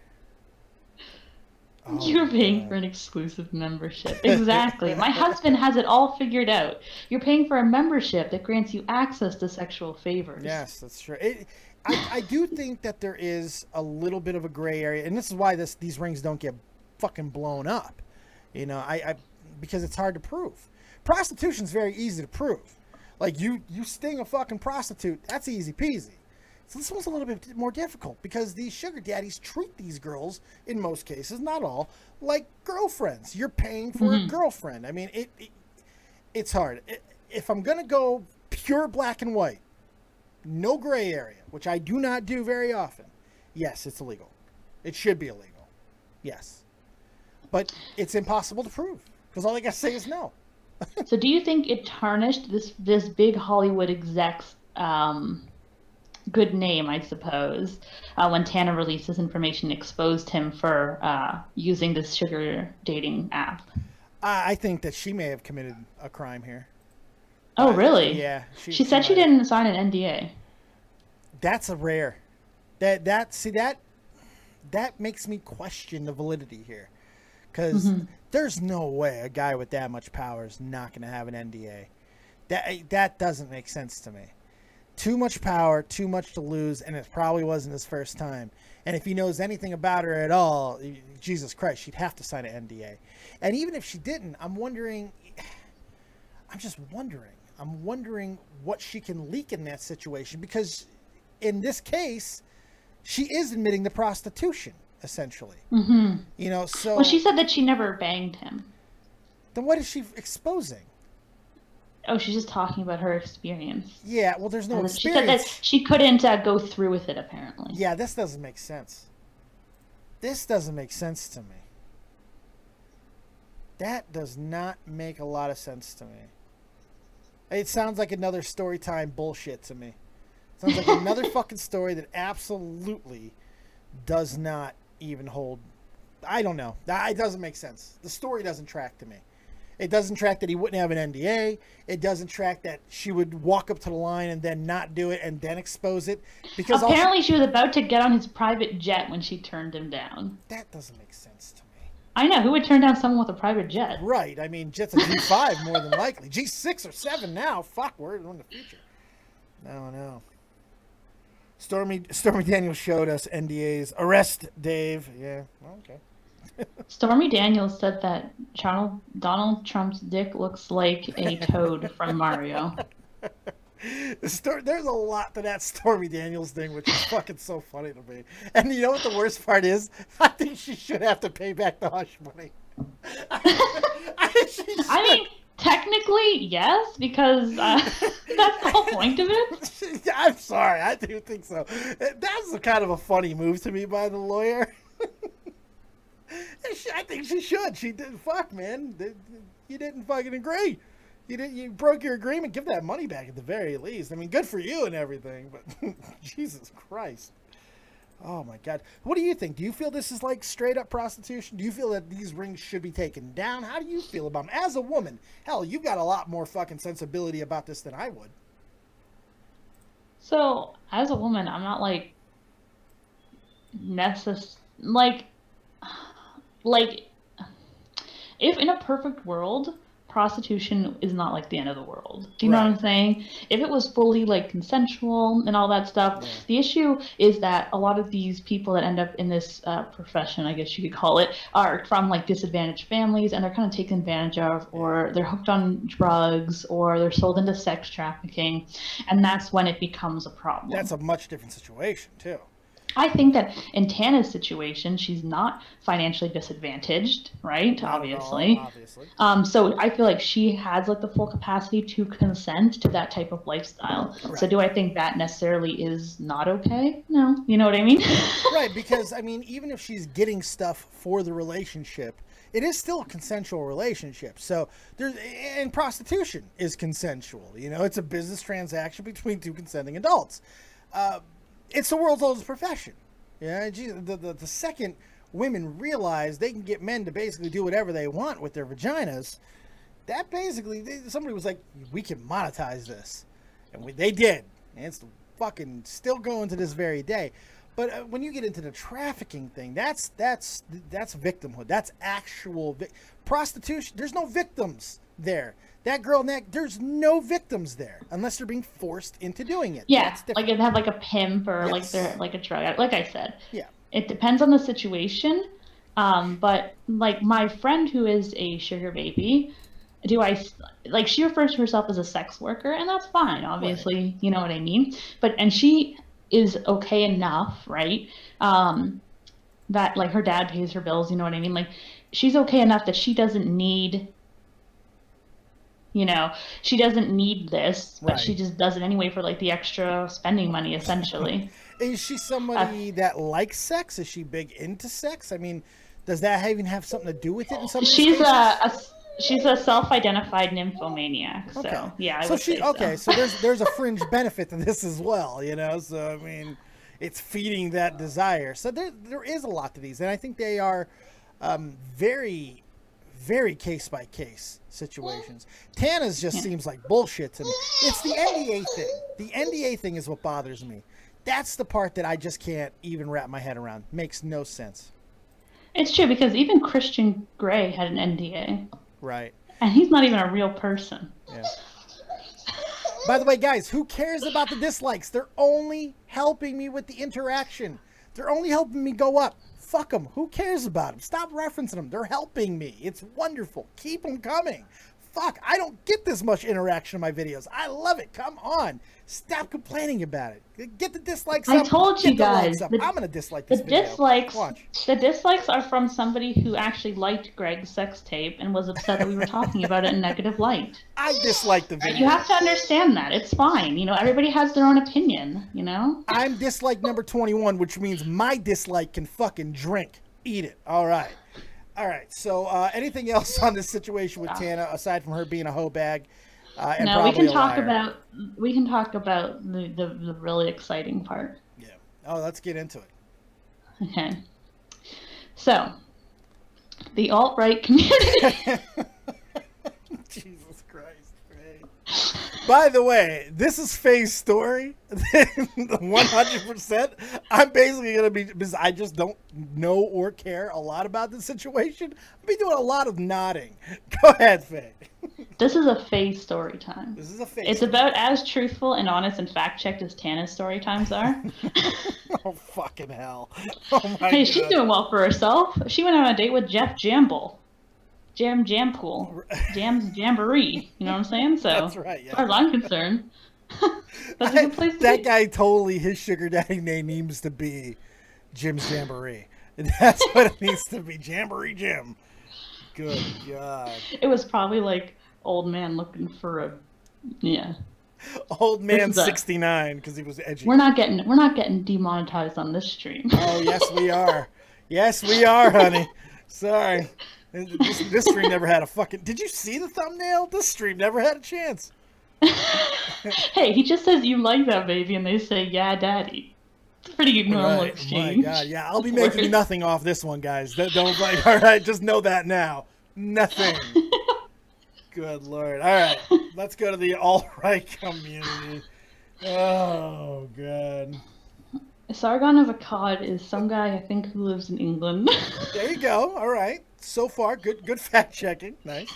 Oh, you're paying for an exclusive membership. Exactly. My husband has it all figured out. You're paying for a membership that grants you access to sexual favors. Yes, that's true. I do think that there is a little bit of a gray area, and this is why these rings don't get fucking blown up. You know, because it's hard to prove. Prostitution's very easy to prove. Like, you sting a fucking prostitute, that's easy peasy. So this one's a little bit more difficult because these sugar daddies treat these girls, in most cases, not all, like girlfriends. You're paying for a girlfriend. I mean, it's hard. If I'm going to go pure black and white, no gray area, which I do not do very often, yes, it's illegal. It should be illegal. Yes. But it's impossible to prove because all I got to say is no. So do you think it tarnished this big Hollywood exec's good name, I suppose, when Tana released this information, exposed him for using this sugar dating app? I think that she may have committed a crime here. Oh, really? Yeah. She said she didn't sign an NDA. That's a rare. That makes me question the validity here. Because there's no way a guy with that much power is not going to have an NDA. That doesn't make sense to me. Too much power, too much to lose, and it probably wasn't his first time. And if he knows anything about her at all, Jesus Christ, she'd have to sign an NDA. And even if she didn't, I'm just wondering what she can leak in that situation, because in this case, she is admitting the prostitution, essentially. You know, so... Well, she said that she never banged him. Then what is she exposing? Oh, she's just talking about her experience. Yeah, well, there's no experience. She said that she couldn't go through with it, apparently. Yeah, this doesn't make sense. This doesn't make sense to me. That does not make a lot of sense to me. It sounds like another story time bullshit to me. It sounds like another fucking story that absolutely does not even hold. I don't know. It doesn't make sense. The story doesn't track to me. It doesn't track that he wouldn't have an NDA. It doesn't track that she would walk up to the line and then not do it and then expose it. Because apparently she was about to get on his private jet when she turned him down. That doesn't make sense to me. I know. Who would turn down someone with a private jet? Right. I mean, jet's a G5 more than likely. G6 or 7 now. Fuck, we're in the future. No. Stormy Daniels showed us NDAs. Arrest Dave. Yeah. Well, okay. Stormy Daniels said that Donald Trump's dick looks like a toad from Mario. There's a lot to that Stormy Daniels thing, which is fucking so funny to me. And you know what the worst part is? I think she should have to pay back the hush money. I mean, technically, yes, because that's the whole point of it. I'm sorry, I do think so. That's kind of a funny move to me by the lawyer. I think she should. She did. Fuck, man. You didn't fucking agree. You broke your agreement. Give that money back at the very least. I mean, good for you and everything, but Jesus Christ. Oh my God. What do you think? Do you feel this is like straight up prostitution? Do you feel that these rings should be taken down? How do you feel about them? As a woman, hell, you've got a lot more fucking sensibility about this than I would. So, as a woman, I'm not like like, if in a perfect world, prostitution is not like the end of the world. Do you know what I'm saying? If it was fully like consensual and all that stuff, the issue is that a lot of these people that end up in this profession, I guess you could call it, are from like disadvantaged families, and they're kind of taken advantage of, or they're hooked on drugs, or they're sold into sex trafficking, and that's when it becomes a problem. That's a much different situation too. I think that in Tana's situation, she's not financially disadvantaged, right? Not obviously. So I feel like she has like the full capacity to consent to that type of lifestyle. Right. So do I think that necessarily is not okay? No. You know what I mean? Right, because I mean, even if she's getting stuff for the relationship, it is still a consensual relationship. So and prostitution is consensual. You know, it's a business transaction between two consenting adults. It's the world's oldest profession. Yeah, the second women realize they can get men to basically do whatever they want with their vaginas, that basically somebody was like, we can monetize this, and they did, and it's fucking still going to this very day. But when you get into the trafficking thing, that's victimhood. That's actual prostitution. There's no victims there. That girl, there's no victims there unless they're being forced into doing it. Yeah, like they have like a pimp or like they're like a drug addict. Like I said, yeah, it depends on the situation. But like my friend who is a sugar baby, she refers to herself as a sex worker, and that's fine. Obviously, right. You know what I mean. And she is okay enough, right? That like her dad pays her bills. You know what I mean? Like she's okay enough that she doesn't need. You know, she doesn't need this, but she just does it anyway for like the extra spending money, essentially. Is she somebody that likes sex? Is she big into sex? I mean, does that even have something to do with it in some cases? She's a self-identified nymphomaniac. Okay. So yeah, I so would say so. So there's a fringe benefit to this as well, you know. So I mean, it's feeding that desire. So there is a lot to these, and I think they are very, very case by case situations. Tana's just seems like bullshit to me. It's the NDA thing. The NDA thing is what bothers me. That's the part that I just can't even wrap my head around. Makes no sense. It's true, because even Christian Grey had an NDA. Right. And he's not even a real person. Yeah. By the way, guys, who cares about the dislikes? They're only helping me with the interaction. They're only helping me go up. Fuck them. Who cares about them? Stop referencing them. They're helping me. It's wonderful. Keep them coming. Fuck, I don't get this much interaction in my videos. I love it. Come on. Stop complaining about it. Get the dislikes up. I told you guys. I'm going to dislike this video. The dislikes are from somebody who actually liked Greg's sex tape and was upset that we were talking about it in negative light. I dislike the video. You have to understand that. It's fine. You know, everybody has their own opinion, you know? I'm dislike number 21, which means my dislike can fucking drink. Eat it. All right. All right. So anything else on this situation with Tana, aside from her being a hoe bag? No, we can talk about the really exciting part. Yeah. Oh, let's get into it. Okay. So, the alt-right community. Jesus Christ, Faye. By the way, this is Faye's story. 100%. I'm basically going to be, because I just don't know or care a lot about the situation, I'll be doing a lot of nodding. Go ahead, Faye. This is a Faye story time. This is a Faye. It's about as truthful and honest and fact-checked as Tana's story times are. Oh, fucking hell. Oh, my Hey, God. she's doing well for herself. She went on a date with Jeff Jamble. Jampool. Jamboree. You know what I'm saying? So, that's right, yeah. As far as I'm concerned, that's a good place to be. That guy totally, his sugar daddy name needs to be Jim's Jamboree. That's what it needs to be. Jamboree Jim. Good God. It was probably like old man looking for a, yeah. Old man 69 because he was edgy. We're not getting demonetized on this stream. Oh, yes we are. Yes we are, honey. Sorry. This stream never had a fucking... Did you see the thumbnail? This stream never had a chance. Hey, he just says you like that baby and they say, yeah, daddy. It's a pretty normal exchange. My God, yeah. I'll be making nothing off this one, guys. Don't like, all right, just know that now. Nothing. Good Lord. All right, let's go to the alt-right community. Oh, God. Sargon of Akkad is some guy, I think, who lives in England. There you go. All right. So far, good fact-checking. Nice.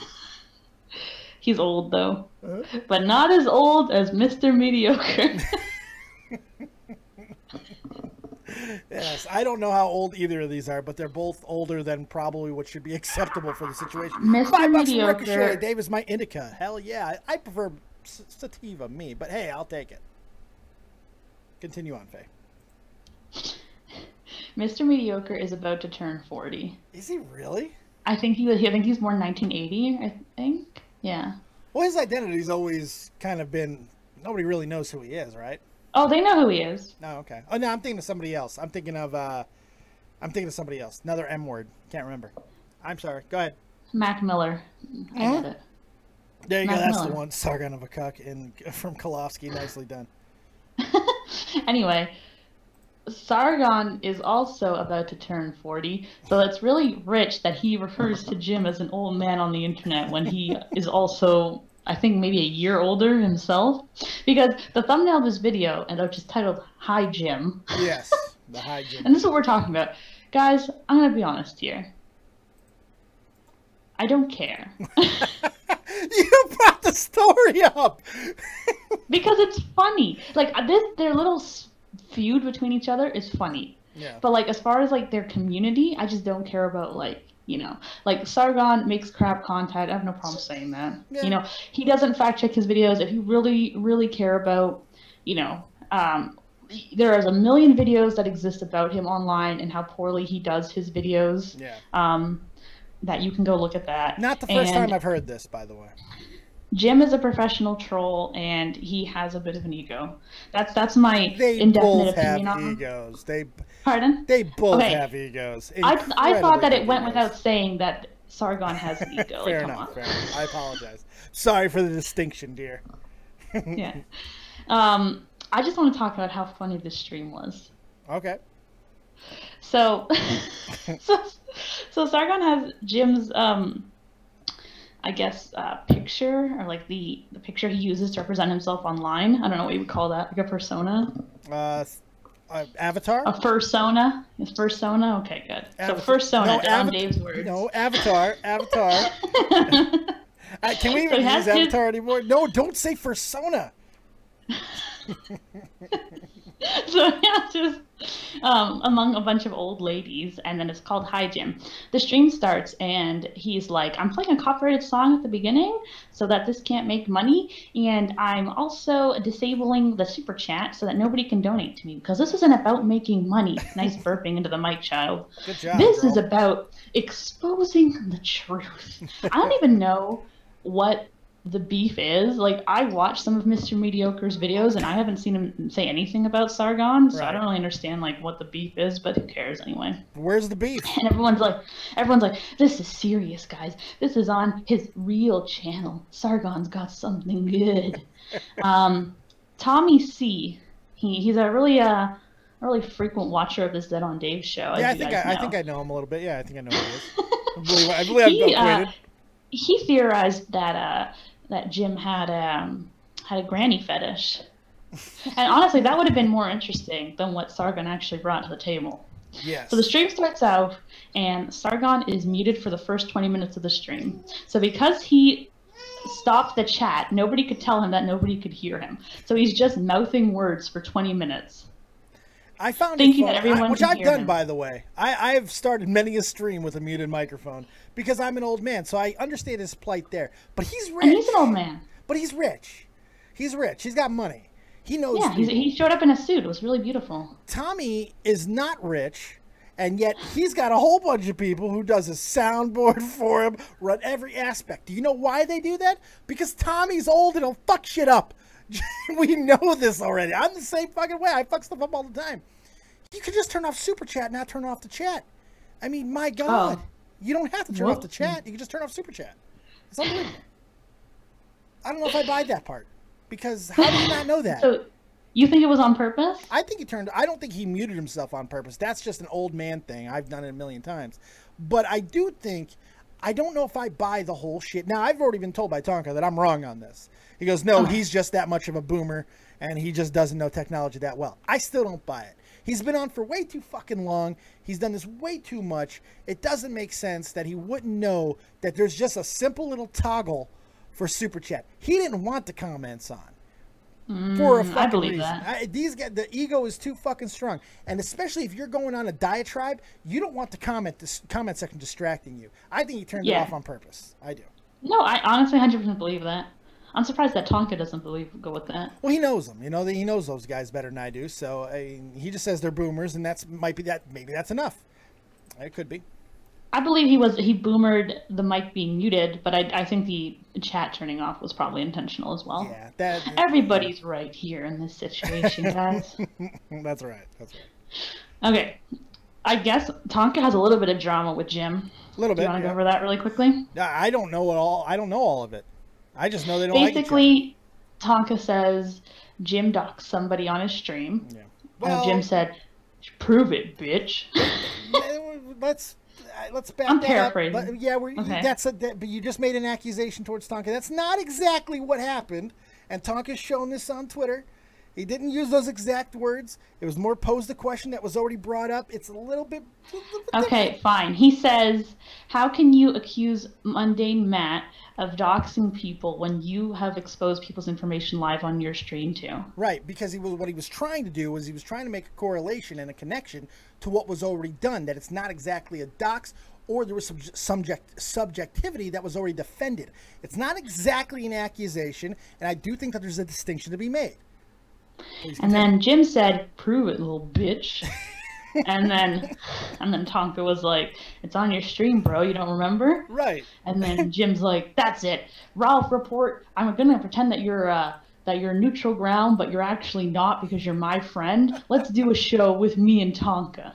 He's old, though. But not as old as Mr. Mediocre. Yes, I don't know how old either of these are, but they're both older than probably what should be acceptable for the situation. Mr. $5 Mediocre. for Ricochet. Dave is my indica. Hell yeah. I prefer sativa, me. But hey, I'll take it. Continue on, Faye. Mr. Mediocre is about to turn 40. Is he really? I think he's born 1980, I think. Yeah. Well, his identity's always kind of been, nobody really knows who he is, right? Oh, they know who he is. Oh, okay. Oh, no, I'm thinking of somebody else. I'm thinking of somebody else. Another M word. Can't remember. I'm sorry. Go ahead. Mac Miller. I get it. There you Mac go. That's Miller. the one. Sargon of Akkad from Kolovsky. Nicely done. Anyway, Sargon is also about to turn 40, so it's really rich that he refers to Jim as an old man on the internet when he is also, I think, maybe a year older himself. Because the thumbnail of this video, and which is titled "Hi Jim." Yes, The high Jim. And this is what we're talking about. Guys, I'm going to be honest here. I don't care. You brought the story up. Because it's funny. Like, their little feud between each other is funny. Yeah. But, like, as far as, like, their community, I just don't care about, like, you know, like, Sargon makes crap content. I have no problem saying that. Yeah. You know, he doesn't fact check his videos. If you really, really care about, you know, there is a million videos that exist about him online and how poorly he does his videos. Yeah. That you can go look at that. Not the first time I've heard this, by the way. Jim is a professional troll, and he has a bit of an ego. That's my They indefinite both opinion have on him. egos. Pardon? They both Okay. have egos. I thought that it Incredibly went egos. without saying that Sargon has an ego. Fair Like, come enough. on. Fair enough. I apologize. Sorry for the distinction, dear. Yeah. I just want to talk about how funny this stream was. Okay. So, so Sargon has Jim's, I guess, picture, or like the picture he uses to represent himself online. I don't know what you would call that, like a persona. Avatar? A fursona? His fursona? Okay, good. So fursona, on Dave's words. No, Avatar. Avatar. Can we even So he has use Avatar anymore? No, don't say fursona. So yeah, just among a bunch of old ladies, and then it's called Hi Jim. The stream starts, and he's like, I'm playing a copyrighted song at the beginning so that this can't make money, and I'm also disabling the super chat so that nobody can donate to me, because this isn't about making money. Nice burping into the mic, child. Good job, This girl. is about exposing the truth. I don't even know what the beef is. Like, I watched some of Mr. Mediocre's videos, and I haven't seen him say anything about Sargon, so I don't really understand, like, what the beef is, but who cares anyway. Where's the beef? And everyone's like, this is serious, guys. This is on his real channel. Sargon's got something good. Tommy C, he's a really frequent watcher of this Dead on Dave show. Yeah, I think I know him a little bit. Yeah, I think I know who he is. I believe I'm acquainted. He theorized that that Jim had a granny fetish, and honestly, that would have been more interesting than what Sargon actually brought to the table. Yes. So the stream starts out, and Sargon is muted for the first 20 minutes of the stream. So because he stopped the chat, nobody could tell him that nobody could hear him. So he's just mouthing words for 20 minutes. I found thinking it that fun, everyone which can I've hear done, him. by the way. I've started many a stream with a muted microphone because I'm an old man, so I understand his plight there. But he's rich. And he's an old man. But he's rich. He's rich. He's got money. He knows. Yeah, he showed up in a suit. It was really beautiful. Tommy is not rich, and yet he's got a whole bunch of people who does a soundboard for him, run every aspect. Do you know why they do that? Because Tommy's old and he'll fuck shit up. We know this already. I'm the same fucking way. I fuck stuff up all the time. You could just turn off Super Chat, not turn off the chat. I mean, my God. You don't have to turn off the chat. You can just turn off Super Chat. It's unbelievable. I don't know if I buy that part. Because how do you not know that? So, you think it was on purpose? I think I don't think he muted himself on purpose. That's just an old man thing. I've done it a million times. But I do think, I don't know if I buy the whole shit. Now, I've already been told by Tonka that I'm wrong on this. He goes, no, he's just that much of a boomer, and he just doesn't know technology that well. I still don't buy it. He's been on for way too fucking long. He's done this way too much. It doesn't make sense that he wouldn't know that there's just a simple little toggle for Super Chat. He didn't want the comments on. For a fucking I believe reason. that. These guys, the ego is too fucking strong. And especially if you're going on a diatribe, you don't want the comment section distracting you. I think he turned it off on purpose. I do. No, I honestly 100% believe that. I'm surprised that Tonka doesn't go with that. Well, he knows them. You know, he knows those guys better than I do. So he just says they're boomers, and maybe that's enough. It could be. I believe he boomered the mic being muted, but I think the chat turning off was probably intentional as well. Yeah, everybody's right here in this situation, guys. That's right. That's right. Okay, I guess Tonka has a little bit of drama with Jim. A little bit. Do you want to go over that really quickly? I don't know all. I don't know all of it. I just know they don't like each other. Basically, Tonka says Jim doxed somebody on his stream. Yeah. Well, Jim said, "Prove it, bitch." Let's back I'm that paraphrasing. Up. Yeah, but you just made an accusation towards Tonka. That's not exactly what happened. And Tonka's shown this on Twitter. He didn't use those exact words. It was more posed a question that was already brought up. It's a little bit Okay, fine. He says, how can you accuse mundane Matt of doxing people when you have exposed people's information live on your stream too? Right, because what he was trying to do was he was trying to make a correlation and a connection to what was already done, that it's not exactly a dox, or there was some subjectivity that was already defended. It's not exactly an accusation, and I do think that there's a distinction to be made. And then Jim said, prove it, little bitch. and then Tonka was like, it's on your stream, bro, you don't remember? Right. And then Jim's like, that's it. Ralph, report. I'm gonna pretend that you're neutral ground, but you're actually not because you're my friend. Let's do a show with me and Tonka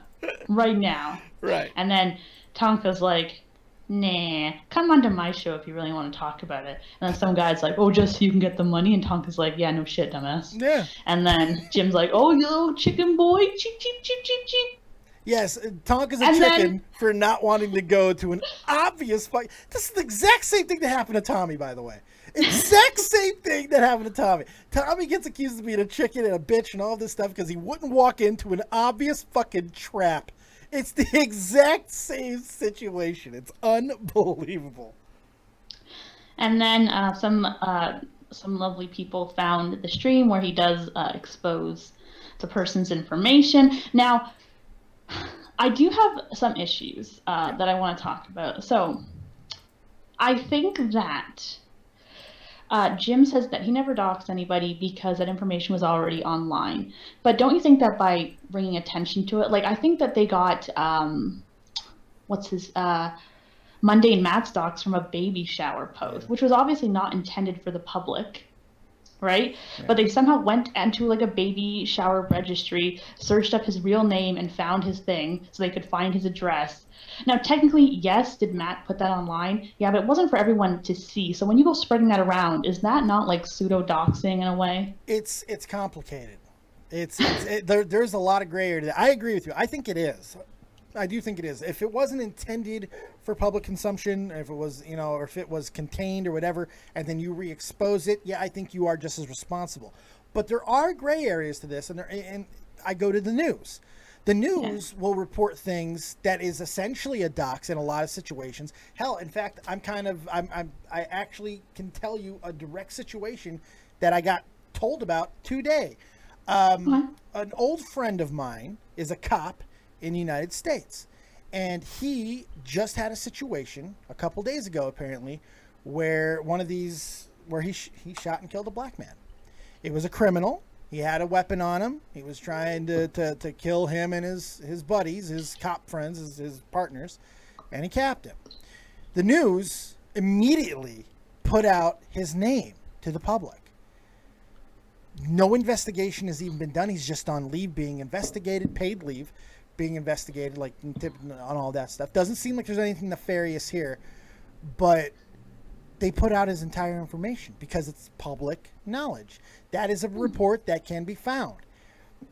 right now. Right. And then Tonka's like, nah, come onto my show if you really want to talk about it. And then some guy's like, oh, just so you can get the money. And Tonka's like, yeah, no shit, dumbass. Yeah. And then Jim's like, oh, you little chicken boy, cheep, cheep, cheep, cheep, cheep. Yes, Tonka's a chicken for not wanting to go to an obvious fight. This is the exact same thing that happened to Tommy, by the way. Exact same thing that happened to Tommy. Tommy gets accused of being a chicken and a bitch and all this stuff because he wouldn't walk into an obvious fucking trap. It's the exact same situation. It's unbelievable. And then some lovely people found the stream where he does expose the person's information. Now, I do have some issues that I want to talk about. So, I think that Jim says that he never doxed anybody because that information was already online. But don't you think that by bringing attention to it, like I think that they got, Mundane Matt's dox from a baby shower post, which was obviously not intended for the public, right? Yeah. But they somehow went into like a baby shower registry, searched up his real name and found his thing so they could find his address. Now, technically, yes, did Matt put that online? Yeah, but it wasn't for everyone to see. So when you go spreading that around, is that not like pseudo-doxing in a way? It's complicated. There's a lot of gray area. I agree with you. I think it is. I do think it is. If it wasn't intended for public consumption, if it was, or if it was contained or whatever, and then you re-expose it, yeah, I think you are just as responsible. But there are gray areas to this, and I go to the news. The news will report things that is essentially a dox in a lot of situations. Hell, in fact, I actually can tell you a direct situation that I got told about today. An old friend of mine is a cop in the United States, and he just had a situation a couple days ago, apparently, where he shot and killed a black man. It was a criminal. He had a weapon on him. He was trying to kill him and his buddies, his cop friends, his partners, and he capped him. The news immediately put out his name to the public. No investigation has even been done. He's just on leave being investigated, paid leave, being investigated, like on all that stuff. Doesn't seem like there's anything nefarious here, but they put out his entire information because it's public knowledge. That is a report that can be found.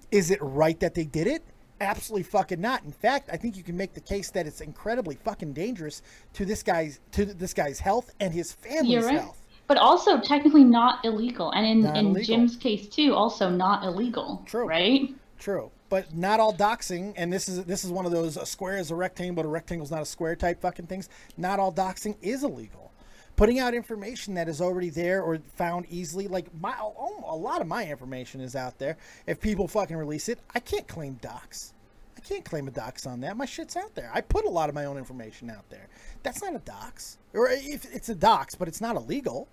Is it right that they did it? Absolutely fucking not. In fact, I think you can make the case that it's incredibly fucking dangerous to this guy's health and his family's health. But also technically not illegal. And in Jim's case too, also not illegal. True. Right? True. But not all doxing, and this is one of those a square is a rectangle, but a rectangle's not a square type fucking things. Not all doxing is illegal. Putting out information that is already there or found easily, like a lot of my information is out there. If people fucking release it, I can't claim dox. I can't claim a dox on that. My shit's out there. I put a lot of my own information out there. That's not a dox. Or if it's a dox, but it's not illegal.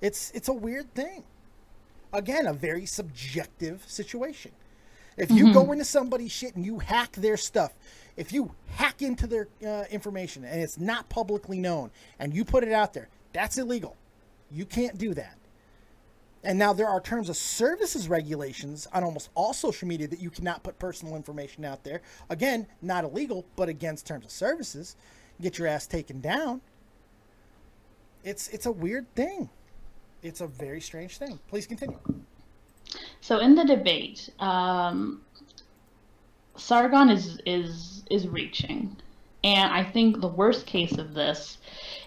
It's a weird thing. Again, a very subjective situation. If you go into somebody's shit and you hack their stuff, if you hack into their information and it's not publicly known and you put it out there, that's illegal. You can't do that. And now there are terms of services regulations on almost all social media that you cannot put personal information out there. Again, not illegal, but against terms of services. Get your ass taken down. It's a weird thing. It's a very strange thing. Please continue. So in the debate, Sargon is reaching, and I think the worst case of this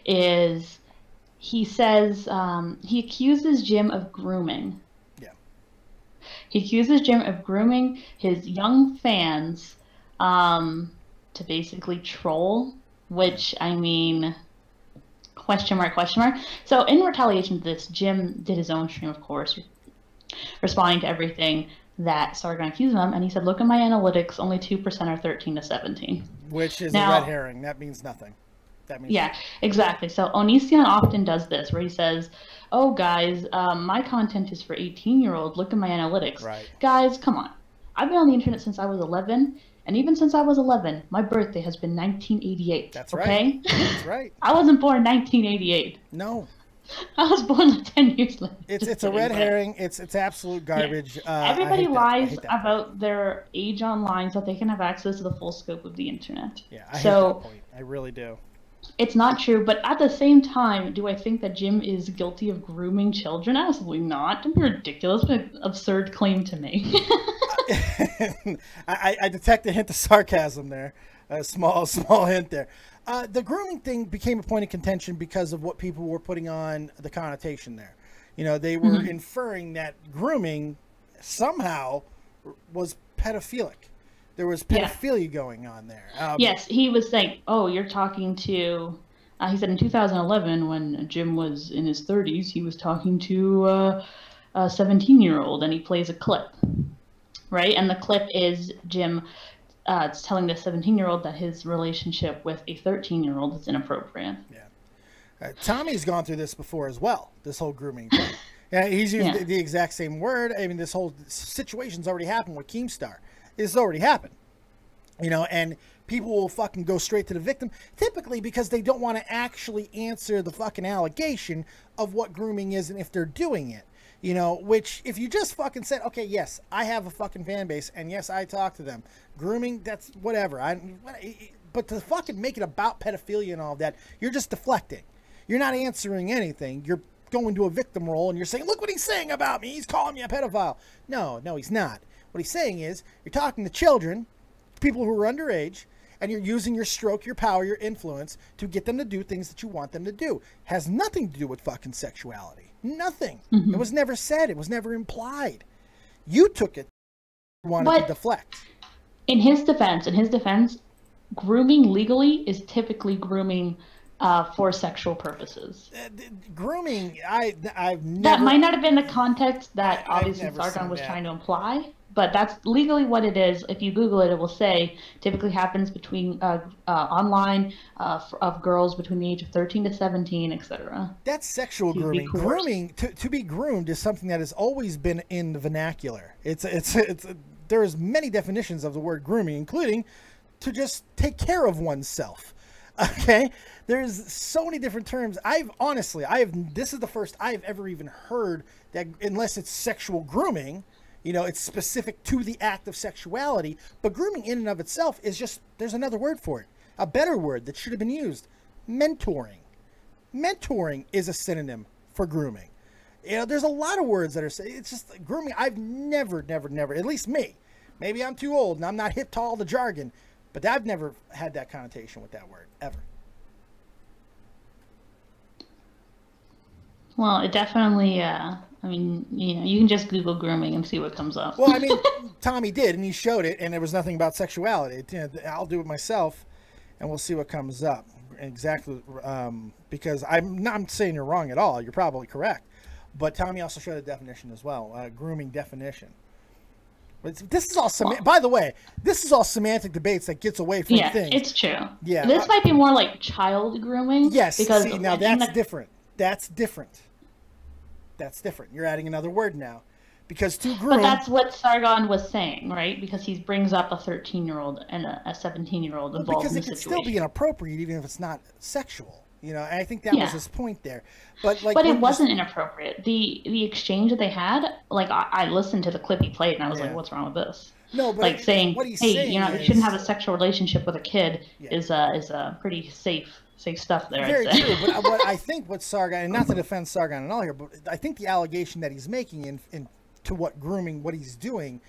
is he says he accuses Jim of grooming. Yeah. He accuses Jim of grooming his young fans to basically troll, which, I mean, question mark, question mark. So in retaliation to this, Jim did his own stream, of course, responding to everything that Sargon accused him, and he said, look at my analytics, only 2% are 13 to 17. Which is a red herring. That means nothing. That means yeah, exactly. So Onision often does this, where he says, oh, guys, my content is for 18-year-olds. Look at my analytics. Right. Guys, come on. I've been on the internet since I was 11, and even since I was 11, my birthday has been 1988. That's right. Okay? That's right. I wasn't born in 1988. No. I was born like 10 years later. It's a red herring. It's absolute garbage. Yeah. Everybody lies about their age online so that they can have access to the full scope of the internet. Yeah, I hate that point. I really do. It's not true, but at the same time, do I think that Jim is guilty of grooming children? Absolutely not. Don't be ridiculous. What an absurd claim to make. I detect a hint of sarcasm there. A small hint there. The grooming thing became a point of contention because of what people were putting on the connotation there. You know, they were inferring that grooming somehow was pedophilic. There was pedophilia going on there. Yes, he was saying, oh, you're talking to... he said in 2011, when Jim was in his 30s, he was talking to a 17-year-old, and he plays a clip, right? And the clip is Jim telling the 17-year-old that his relationship with a 13-year-old is inappropriate. Yeah. Tommy's gone through this before as well, this whole grooming thing. Yeah, he's used the exact same word. I mean, this whole situation's already happened with Keemstar. It's already happened, you know, and people will fucking go straight to the victim, typically because they don't want to actually answer the fucking allegation of what grooming is and if they're doing it, you know, which if you just fucking said, okay, yes, I have a fucking fan base, and yes, I talk to them. Grooming, that's whatever. But to fucking make it about pedophilia and all that, you're just deflecting. You're not answering anything. You're going to a victim role, and you're saying, look what he's saying about me. He's calling me a pedophile. No, he's not. What he's saying is, you're talking to children, people who are underage, and you're using your stroke, your power, your influence to get them to do things that you want them to do. Has nothing to do with fucking sexuality. Nothing. It was never said. It was never implied. You took it, wanted to deflect. In his defense, grooming legally is typically grooming for sexual purposes. Grooming, I've never... That might not have been the context that obviously Sargon was trying to imply, but that's legally what it is. If you Google it, it will say typically happens between online of girls between the age of 13 to 17, etc. That's sexual grooming. Grooming, to be groomed is something that has always been in the vernacular. There's many definitions of the word grooming, including to just take care of oneself. Okay, there's so many different terms. This is the first I've ever even heard that, unless it's sexual grooming, you know, it's specific to the act of sexuality. But grooming in and of itself is just, there's another word for it, a better word that should have been used: mentoring. Mentoring is a synonym for grooming. You know, there's a lot of words that are, it's just grooming. I've never, at least me, maybe I'm too old and I'm not hip to all the jargon, but I've never had that connotation with that word, ever. Well, it definitely, I mean, you know, you can just Google grooming and see what comes up. Well, I mean, Tommy did, and he showed it, and there was nothing about sexuality. I'll do it myself, and we'll see what comes up. Exactly, because I'm not saying you're wrong at all. You're probably correct. But Tommy also showed a definition as well, grooming definition. This is all by the way, this is all semantic debates that gets away from things. It's true. Yeah, this might be more like child grooming. Yes, because see, now that's different. That's different. That's different. You're adding another word now, because to groom. But that's what Sargon was saying, right? Because he brings up a 13-year-old and a 17-year-old involved in the situation. Because it could still be inappropriate even if it's not sexual. You know, and I think that was his point there. But it wasn't inappropriate. The exchange that they had, like I listened to the clip he played, and I was like, "What's wrong with this?" No, but like saying, "Hey, you know, you shouldn't have a sexual relationship with a kid," is a pretty safe stuff there. Very true. But what I think what Sargon, and not to defend Sargon and all here, but I think the allegation that he's making in to what grooming, what he's doing,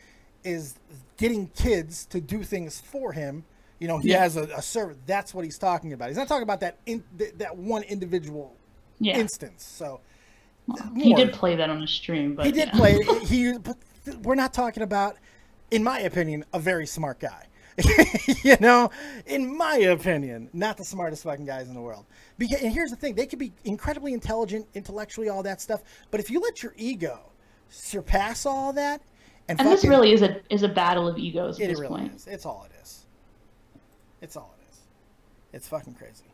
is getting kids to do things for him. You know, he has a servant. That's what he's talking about. He's not talking about that one individual instance. So well, he did play that on the stream, but he did play it. we're not talking about, in my opinion, a very smart guy. You know, in my opinion, not the smartest fucking guys in the world. Because, and here's the thing, they could be incredibly intelligent, intellectually, all that stuff, but if you let your ego surpass all that, and this really is a battle of egos at this really point. Is. It's all it is. It's all it is. It's fucking crazy.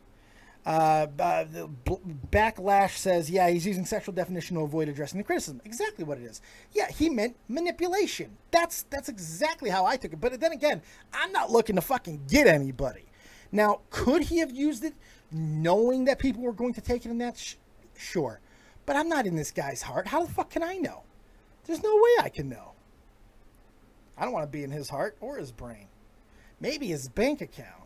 Backlash says, yeah, he's using sexual definition to avoid addressing the criticism. Exactly what it is. Yeah, he meant manipulation. That's exactly how I took it. But then again, I'm not looking to fucking get anybody. Now, could he have used it knowing that people were going to take it in that? Sure. But I'm not in this guy's heart. How the fuck can I know? There's no way I can know. I don't want to be in his heart or his brain. Maybe his bank account.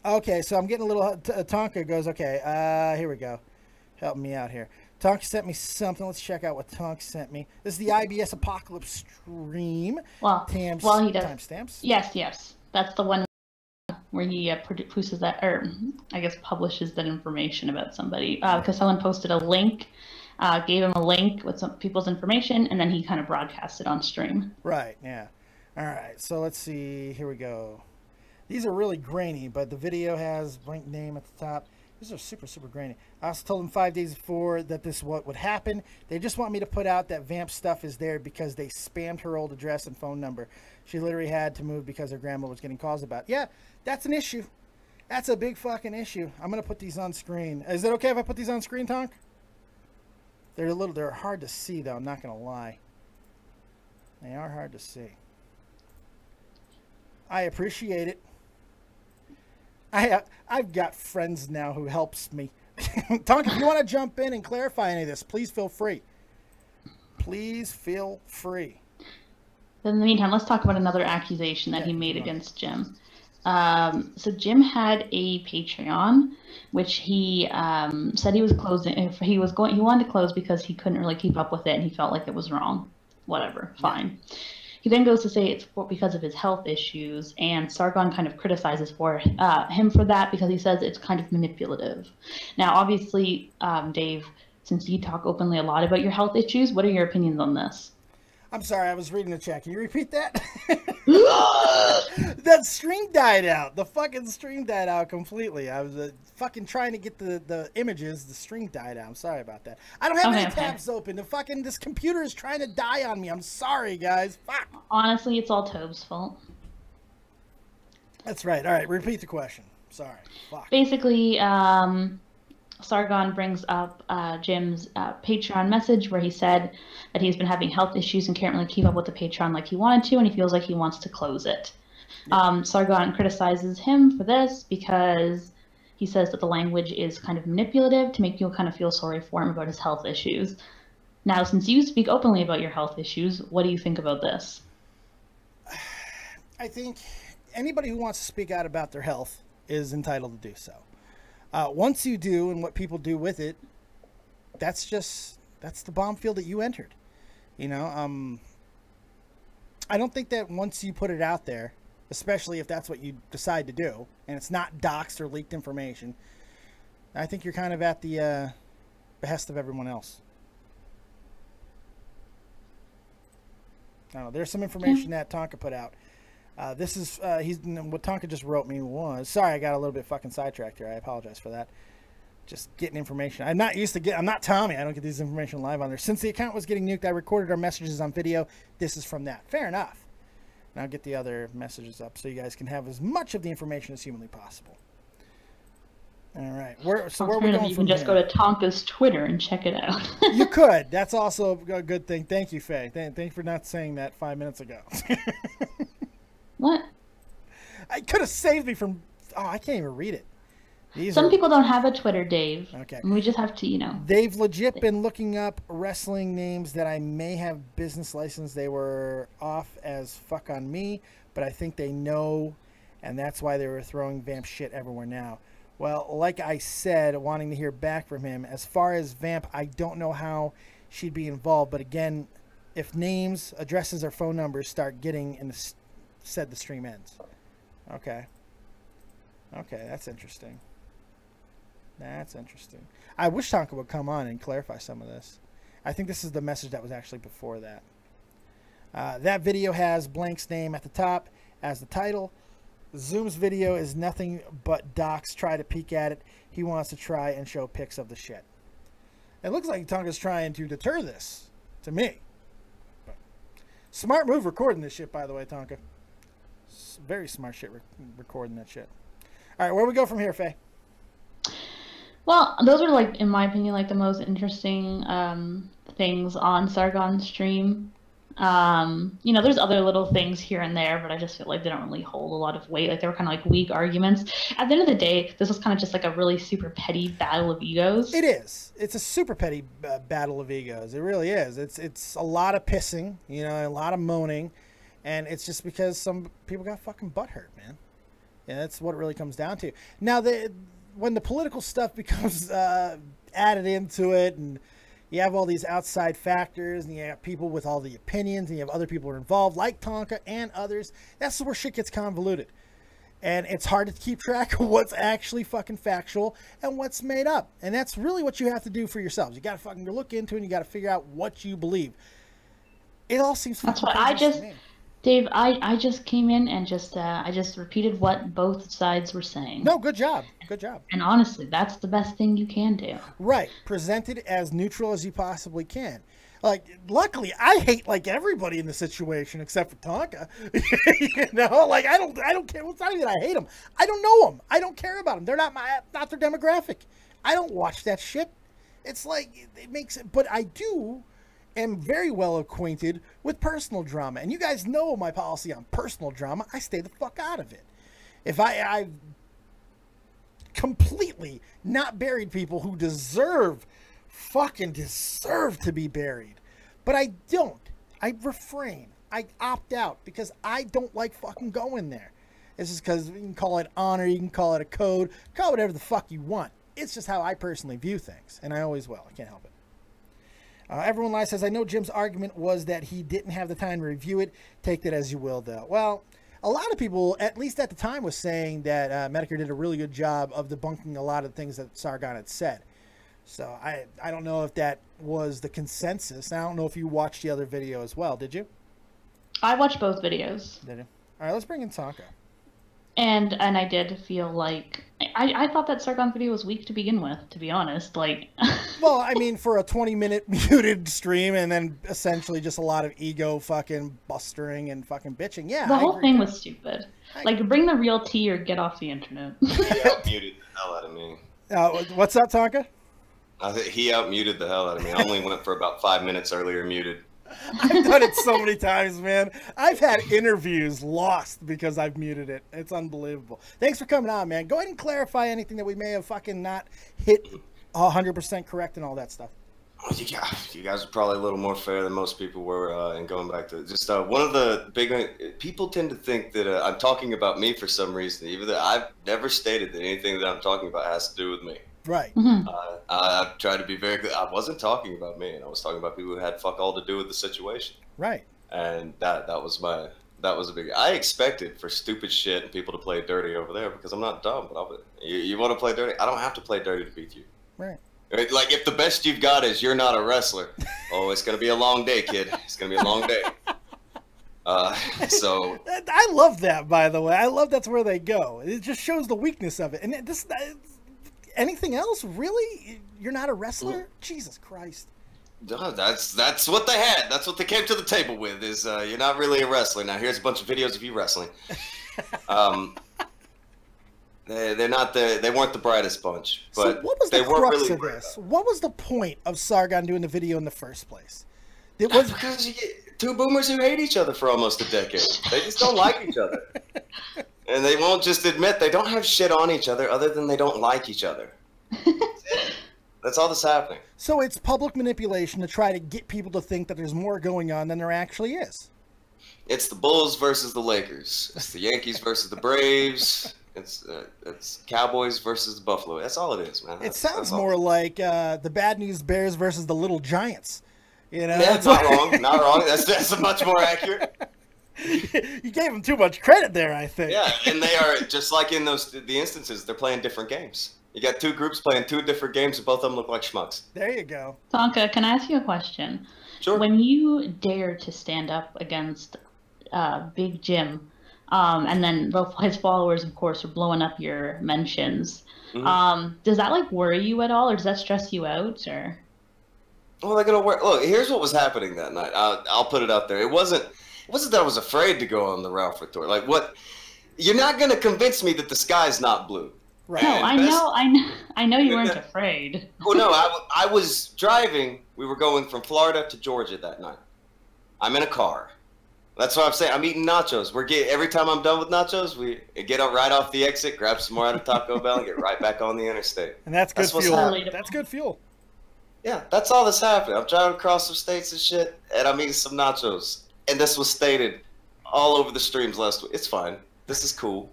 Okay, so I'm getting a little... Tonka goes, okay, here we go. Help me out here. Tonka sent me something. Let's check out what Tonka sent me. This is the IBS Apocalypse stream. Well, he does. Timestamps. Yes. That's the one where he produces that, or I guess publishes that information about somebody. Because someone posted a link, gave him a link with some people's information, and then he kind of broadcast it on stream. Right, yeah. All right, so let's see. Here we go. These are really grainy, but the video has blank name at the top. These are super, super grainy. I also told them 5 days before that this what would happen. They just want me to put out that Vamp stuff is there because they spammed her old address and phone number. She literally had to move because her grandma was getting calls about it. Yeah, that's an issue. That's a big fucking issue. I'm going to put these on screen. Is it okay if I put these on screen, Tonk? They're hard to see, though. I'm not going to lie. They are hard to see. I appreciate it. I've got friends now who helps me. Tonka, if you want to jump in and clarify any of this, please feel free. Please feel free. In the meantime, let's talk about another accusation that he made against Jim. So Jim had a Patreon, which he said he was closing. He wanted to close because he couldn't really keep up with it, and he felt like it was wrong. Whatever, fine. He then goes to say it's because of his health issues, and Sargon kind of criticizes him for that because he says it's kind of manipulative. Now, obviously, Dave, since you talk openly a lot about your health issues, what are your opinions on this? I'm sorry, I was reading the chat. Can you repeat that? That stream died out. The fucking stream died out completely. I was fucking trying to get the images. The stream died out. I'm sorry about that. I don't have any tabs open. This computer is trying to die on me. I'm sorry, guys. Fuck. Honestly, it's all Tobes' fault. That's right. All right, repeat the question. Sorry. Fuck. Basically, Sargon brings up Jim's Patreon message where he said that he's been having health issues and can't really keep up with the Patreon like he wanted to, and he feels like he wants to close it. Sargon criticizes him for this because he says that the language is kind of manipulative to make you kind of feel sorry for him about his health issues. Now, since you speak openly about your health issues, what do you think about this? I think anybody who wants to speak out about their health is entitled to do so. Once you do, and what people do with it, that's the bomb field that you entered. You know, I don't think that once you put it out there, especially if that's what you decide to do, and it's not doxed or leaked information, I think you're kind of at the behest of everyone else. I don't know, there's some information that Tonka put out. This is what Tonka just wrote me was. Sorry, I got a little bit fucking sidetracked here. I apologize for that. Just getting information. I'm not Tommy. I don't get this information live on there. Since the account was getting nuked, I recorded our messages on video. This is from that. Fair enough. And I'll get the other messages up so you guys can have as much of the information as humanly possible. All right. Where are we going from here? You can just go to Tonka's Twitter and check it out. You could. That's also a good thing. Thank you, Faye. Thank you for not saying that 5 minutes ago. What? I could have saved me from... Oh, I can't even read it. Some people don't have a Twitter, Dave. Okay. We just have to, you know. They've legit been looking up wrestling names that I may have business license. They were off as fuck on me, but I think they know, and that's why they were throwing Vamp shit everywhere now. Well, like I said, wanting to hear back from him. As far as Vamp, I don't know how she'd be involved, but again, if names, addresses, or phone numbers start getting in the... said the stream ends. Okay, that's interesting. I wish Tonka would come on and clarify some of this. I think this is the message that was actually before that. That video has Blank's name at the top as the title. Zoom's video is nothing but docs try to peek at it. He wants to try and show pics of the shit. It looks like Tonka's trying to deter this, to me. But smart move recording this shit, by the way, Tonka. Very smart shit recording that shit. All right, where we go from here, Faye? Well, those are, like, in my opinion, like the most interesting things on Sargon's stream. You know, there's other little things here and there, but I just feel like they don't really hold a lot of weight. Like, they were kind of like weak arguments. At the end of the day, this was kind of just like a really super petty battle of egos. It is. It's a super petty battle of egos. It really is. It's a lot of pissing, you know, a lot of moaning, and it's just because some people got fucking butthurt, man. Yeah, that's what it really comes down to. Now, when the political stuff becomes added into it, and you have all these outside factors, and you have people with all the opinions, and you have other people who are involved, like Tonka and others, that's where shit gets convoluted. And it's hard to keep track of what's actually fucking factual and what's made up. And that's really what you have to do for yourselves. You got to fucking look into it, and you got to figure out what you believe. It all seems That's what I just... Dave, I just came in and I just repeated what both sides were saying. No, good job. Good job. And honestly, that's the best thing you can do. Right. Present it as neutral as you possibly can. Like, luckily, I hate, like, everybody in the situation except for Tonka. You know? Like, I don't care. It's not even that I hate them. I don't know them. I don't care about them. They're not their demographic. I don't watch that shit. It's like, it makes it... But I am very well acquainted with personal drama, and you guys know my policy on personal drama. I stay the fuck out of it. If I've completely not buried people who fucking deserve to be buried, but I don't. I refrain. I opt out because I don't like fucking going there. It's just because you can call it honor, you can call it a code, call it whatever the fuck you want. It's just how I personally view things, and I always will. I can't help it. Everyone Lies says, I know Jim's argument was that he didn't have the time to review it. Take that as you will, though. Well, a lot of people, at least at the time, was saying that Metokur did a really good job of debunking a lot of the things that Sargon had said. So I don't know if that was the consensus. I don't know if you watched the other video as well. Did you? I watched both videos. Did you? All right, let's bring in Tonka. And I did feel like I thought that Sargon video was weak to begin with, to be honest. Like, well, I mean, for a 20-minute muted stream and then essentially just a lot of ego fucking bustering and fucking bitching. Yeah, the whole thing was stupid. Like, bring the real tea or get off the internet. He outmuted the hell out of me. What's up, Tonka? He outmuted the hell out of me. I only went for about 5 minutes earlier muted. I've done it so many times, man. I've had interviews lost because I've muted it. It's unbelievable. Thanks for coming on, man. Go ahead and clarify anything that we may have fucking not hit 100% correct and all that stuff. You guys are probably a little more fair than most people were. And going back to just one of the big people tend to think that I'm talking about me for some reason, even though I've never stated that anything that I'm talking about has to do with me. Right. Mm-hmm. I've tried to be very clear. I wasn't talking about me, and I was talking about people who had fuck all to do with the situation. Right. And that was a big. I expected for stupid shit and people to play dirty over there because I'm not dumb. But you want to play dirty? I don't have to play dirty to beat you. Right. Like if the best you've got is you're not a wrestler, oh, it's gonna be a long day, kid. It's gonna be a long day. So I love that, by the way. I love that's where they go. It just shows the weakness of it, and anything else, really? You're not a wrestler? Jesus Christ. No, that's what they had. That's what they came to the table with, is you're not really a wrestler. Now, here's a bunch of videos of you wrestling. They weren't the brightest bunch. But so what was the crux of this? What was the point of Sargon doing the video in the first place? It was because you get two boomers who hate each other for almost a decade. They just don't like each other. And they won't just admit they don't have shit on each other other than they don't like each other. That's all that's happening. So it's public manipulation to try to get people to think that there's more going on than there actually is. It's the Bulls versus the Lakers. It's the Yankees versus the Braves. It's Cowboys versus the Buffalo. That's all it is, man. It sounds more like the Bad News Bears versus the Little Giants. You know, yeah, not wrong. Not wrong. That's much more accurate. You gave them too much credit there, I think. Yeah, and they are just like in the instances. They're playing different games. You got two groups playing two different games, and both of them look like schmucks. There you go. Tonka, can I ask you a question? Sure. When you dare to stand up against Big Jim, and then his followers, of course, are blowing up your mentions, does that like worry you at all, or does that stress you out, or? Well, they're gonna work. Look, here's what was happening that night. I'll put it out there. It wasn't that I was afraid to go on the Ralph tour. Like, what? You're not gonna convince me that the sky's not blue. Right. No, I know you weren't afraid. Well, no, I was driving. We were going from Florida to Georgia that night. I'm in a car. That's what I'm saying. I'm eating nachos. Every time I'm done with nachos, we get up right off the exit, grab some more out of Taco Bell, and get right back on the interstate. And that's good fuel. That's good fuel. Yeah, that's all that's happening. I'm driving across some states and shit, and I'm eating some nachos. And this was stated all over the streams last week. It's fine. This is cool.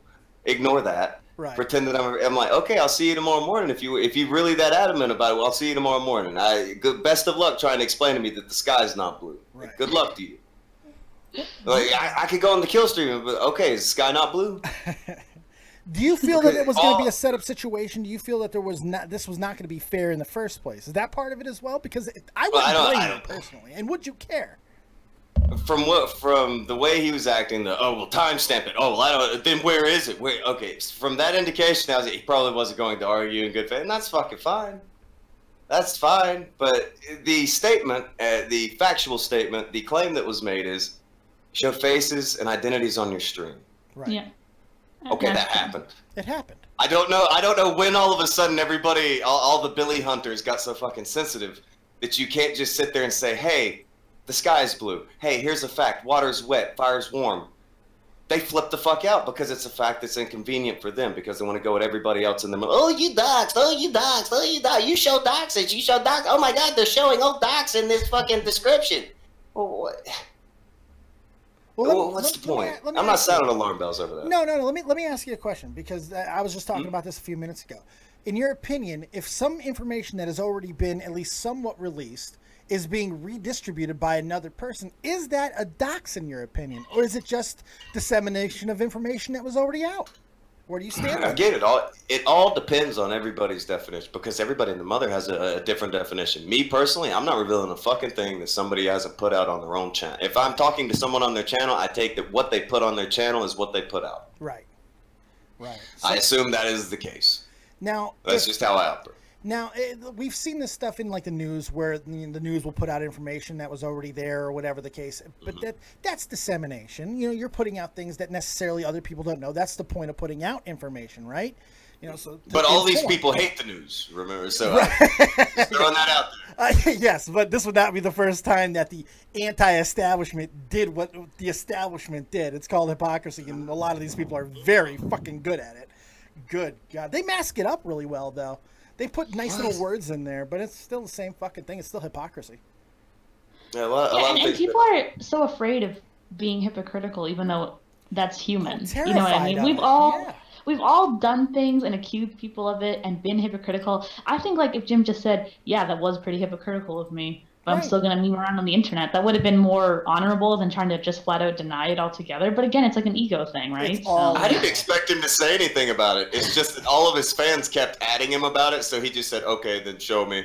Ignore that. Right. Pretend that I'm like, okay, I'll see you tomorrow morning. If you're really that adamant about it, well, I'll see you tomorrow morning. Best of luck trying to explain to me that the sky's not blue. Right. Good luck to you. Like, I could go on the kill stream, but okay, is the sky not blue? Do you feel that it was going to be a setup situation? Do you feel that this was not going to be fair in the first place? Is that part of it as well? Because I wouldn't blame you personally, and would you care? From the way he was acting, timestamp it. Oh, well, then where is it? Okay, from that indication, he probably wasn't going to argue in good faith, and that's fucking fine. That's fine. But the statement, the factual statement, the claim that was made is, show faces and identities on your stream. Right. Yeah. Okay, that happened. It happened. I don't know when all of a sudden everybody, all the Billy hunters got so fucking sensitive that you can't just sit there and say, hey, the sky's blue. Hey, here's a fact. Water's wet. Fire's warm. They flip the fuck out because it's a fact that's inconvenient for them because they want to go at everybody else in the middle. Oh, you doxed. Oh, you doxed. Oh, you doxed. You show doxage. You show dox. Oh, my God, they're showing dox in this fucking description. Well, what? Well, what's the point? I'm not sounding alarm bells over that. No. Let me ask you a question because I was just talking about this a few minutes ago. In your opinion, if some information that has already been at least somewhat released is being redistributed by another person, is that a dox in your opinion, or is it just dissemination of information that was already out? Where do you stand? Again, it all depends on everybody's definition because everybody in the mother has a different definition. Me personally, I'm not revealing a fucking thing that somebody hasn't put out on their own channel. If I'm talking to someone on their channel, I take that what they put on their channel is what they put out. Right. Right. So, I assume that is the case. Now, that's just how I operate. Now, we've seen this stuff in like the news where the news will put out information that was already there or whatever the case. But that's dissemination. You know, you're putting out things that necessarily other people don't know. That's the point of putting out information, right? You know, so. But all these people hate the news, remember? So just throwing that out there. Yes, but this would not be the first time that the anti-establishment did what the establishment did. It's called hypocrisy, and a lot of these people are very fucking good at it. Good God. They mask it up really well, though. They put nice little words in there, but it's still the same fucking thing. It's still hypocrisy. Yeah, a lot and people are so afraid of being hypocritical, even though that's human. You know what I mean? We've all done things and accused people of it and been hypocritical. I think, like, if Jim just said, yeah, that was pretty hypocritical of me, but I'm still going to meme around on the internet, that would have been more honorable than trying to just flat out deny it altogether. But again, it's like an ego thing, right? I didn't expect him to say anything about it. It's just that all of his fans kept adding him about it, so he just said, okay, then show me.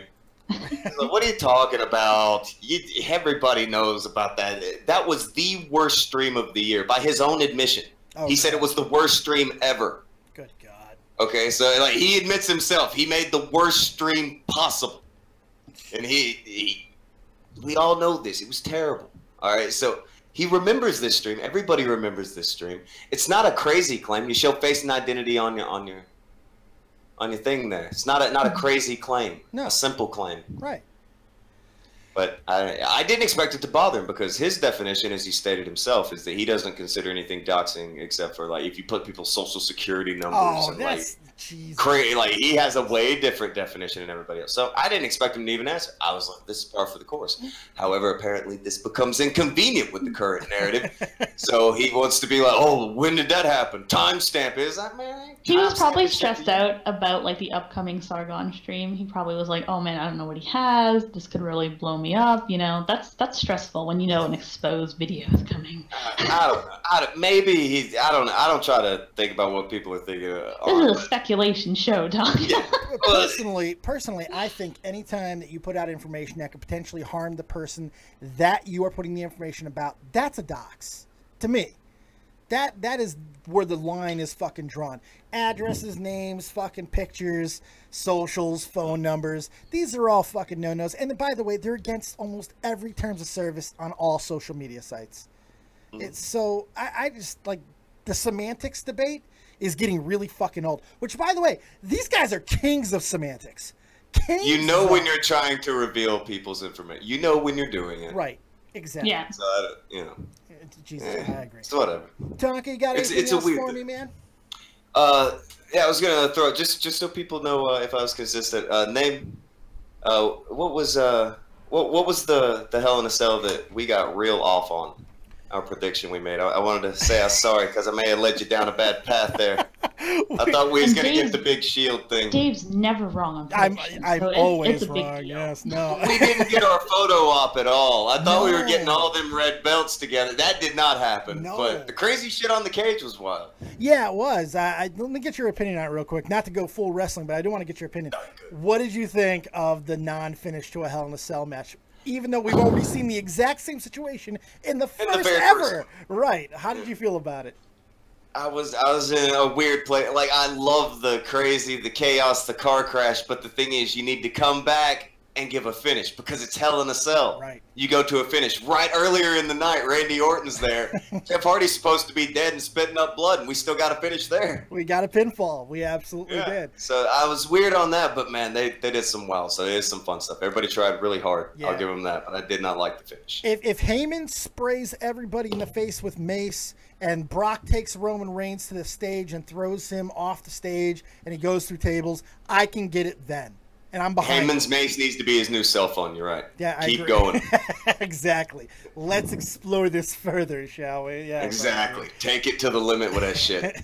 Like, what are you talking about? Everybody knows about that. That was the worst stream of the year, by his own admission. He said it was the worst stream ever. Good God. Okay, so like he admits himself, he made the worst stream possible. And we all know this. It was terrible. All right, so he remembers this stream. Everybody remembers this stream. It's not a crazy claim. You show face and identity on your thing there. It's not a crazy claim. No. A simple claim. Right. But I didn't expect it to bother him because his definition, as he stated himself, is that he doesn't consider anything doxing except for like if you put people's social security numbers and like he has a way different definition than everybody else. So I didn't expect him to even answer. I was like, this is par for the course. However, apparently this becomes inconvenient with the current narrative. So he wants to be like, oh, when did that happen? Timestamp is that, man? He was probably stressed out about like the upcoming Sargon stream. He probably was like, oh man, I don't know what he has. This could really blow me up. You know, that's stressful when you know an exposed video is coming. I don't. Maybe he's. I don't know. I don't try to think about what people are thinking. This is a speculation show, Tom. Yeah. Personally, I think anytime that you put out information that could potentially harm the person that you are putting the information about, that's a dox. To me, that is where the line is fucking drawn. Addresses, names, fucking pictures, socials, phone numbers. These are all fucking no-nos. And by the way, they're against almost every terms of service on all social media sites. It's so I just like the semantics debate is getting really fucking old. Which, by the way, these guys are kings of semantics. Kings. You know when you're trying to reveal people's information. You know when you're doing it. Right. Exactly. Yeah. So you know. Jesus, I agree. It's whatever. Tonka, you got anything else for me, man? Yeah, I was gonna throw just so people know if I was consistent. Name. What was the Hell in a Cell that we got real off on? Our prediction we made. I wanted to say I'm sorry because I may have led you down a bad path there. I thought we was gonna get the big shield thing. Dave's never wrong on predictions. I'm so always it's a big wrong. deal. Yes, no. We didn't get our photo op at all. I thought we were getting all them red belts together. That did not happen. No. But the crazy shit on the cage was wild. Yeah, it was. Let me get your opinion on it real quick. Not to go full wrestling, but I do want to get your opinion. What did you think of the non-finish to a Hell in a Cell match? Even though we've already seen the exact same situation in the first ever. Right. How did you feel about it? I was in a weird place. Like, I love the crazy, the chaos, the car crash, but the thing is, you need to come back and give a finish because it's Hell in a Cell. Right. You go to a finish. Right earlier in the night, Randy Orton's there. Jeff Hardy's supposed to be dead and spitting up blood, and we still got a finish there. We got a pinfall. We absolutely did. So I was weird on that, but man, they did some well. So it is some fun stuff. Everybody tried really hard. Yeah. I'll give them that, but I did not like the finish. If Heyman sprays everybody in the face with mace and Brock takes Roman Reigns to the stage and throws him off the stage and he goes through tables, I can get it then. And I'm behind. Heyman's mace needs to be his new cell phone. You're right. Yeah, Keep going. Exactly. Let's explore this further, shall we? Yeah. Exactly. Take it to the limit with that shit.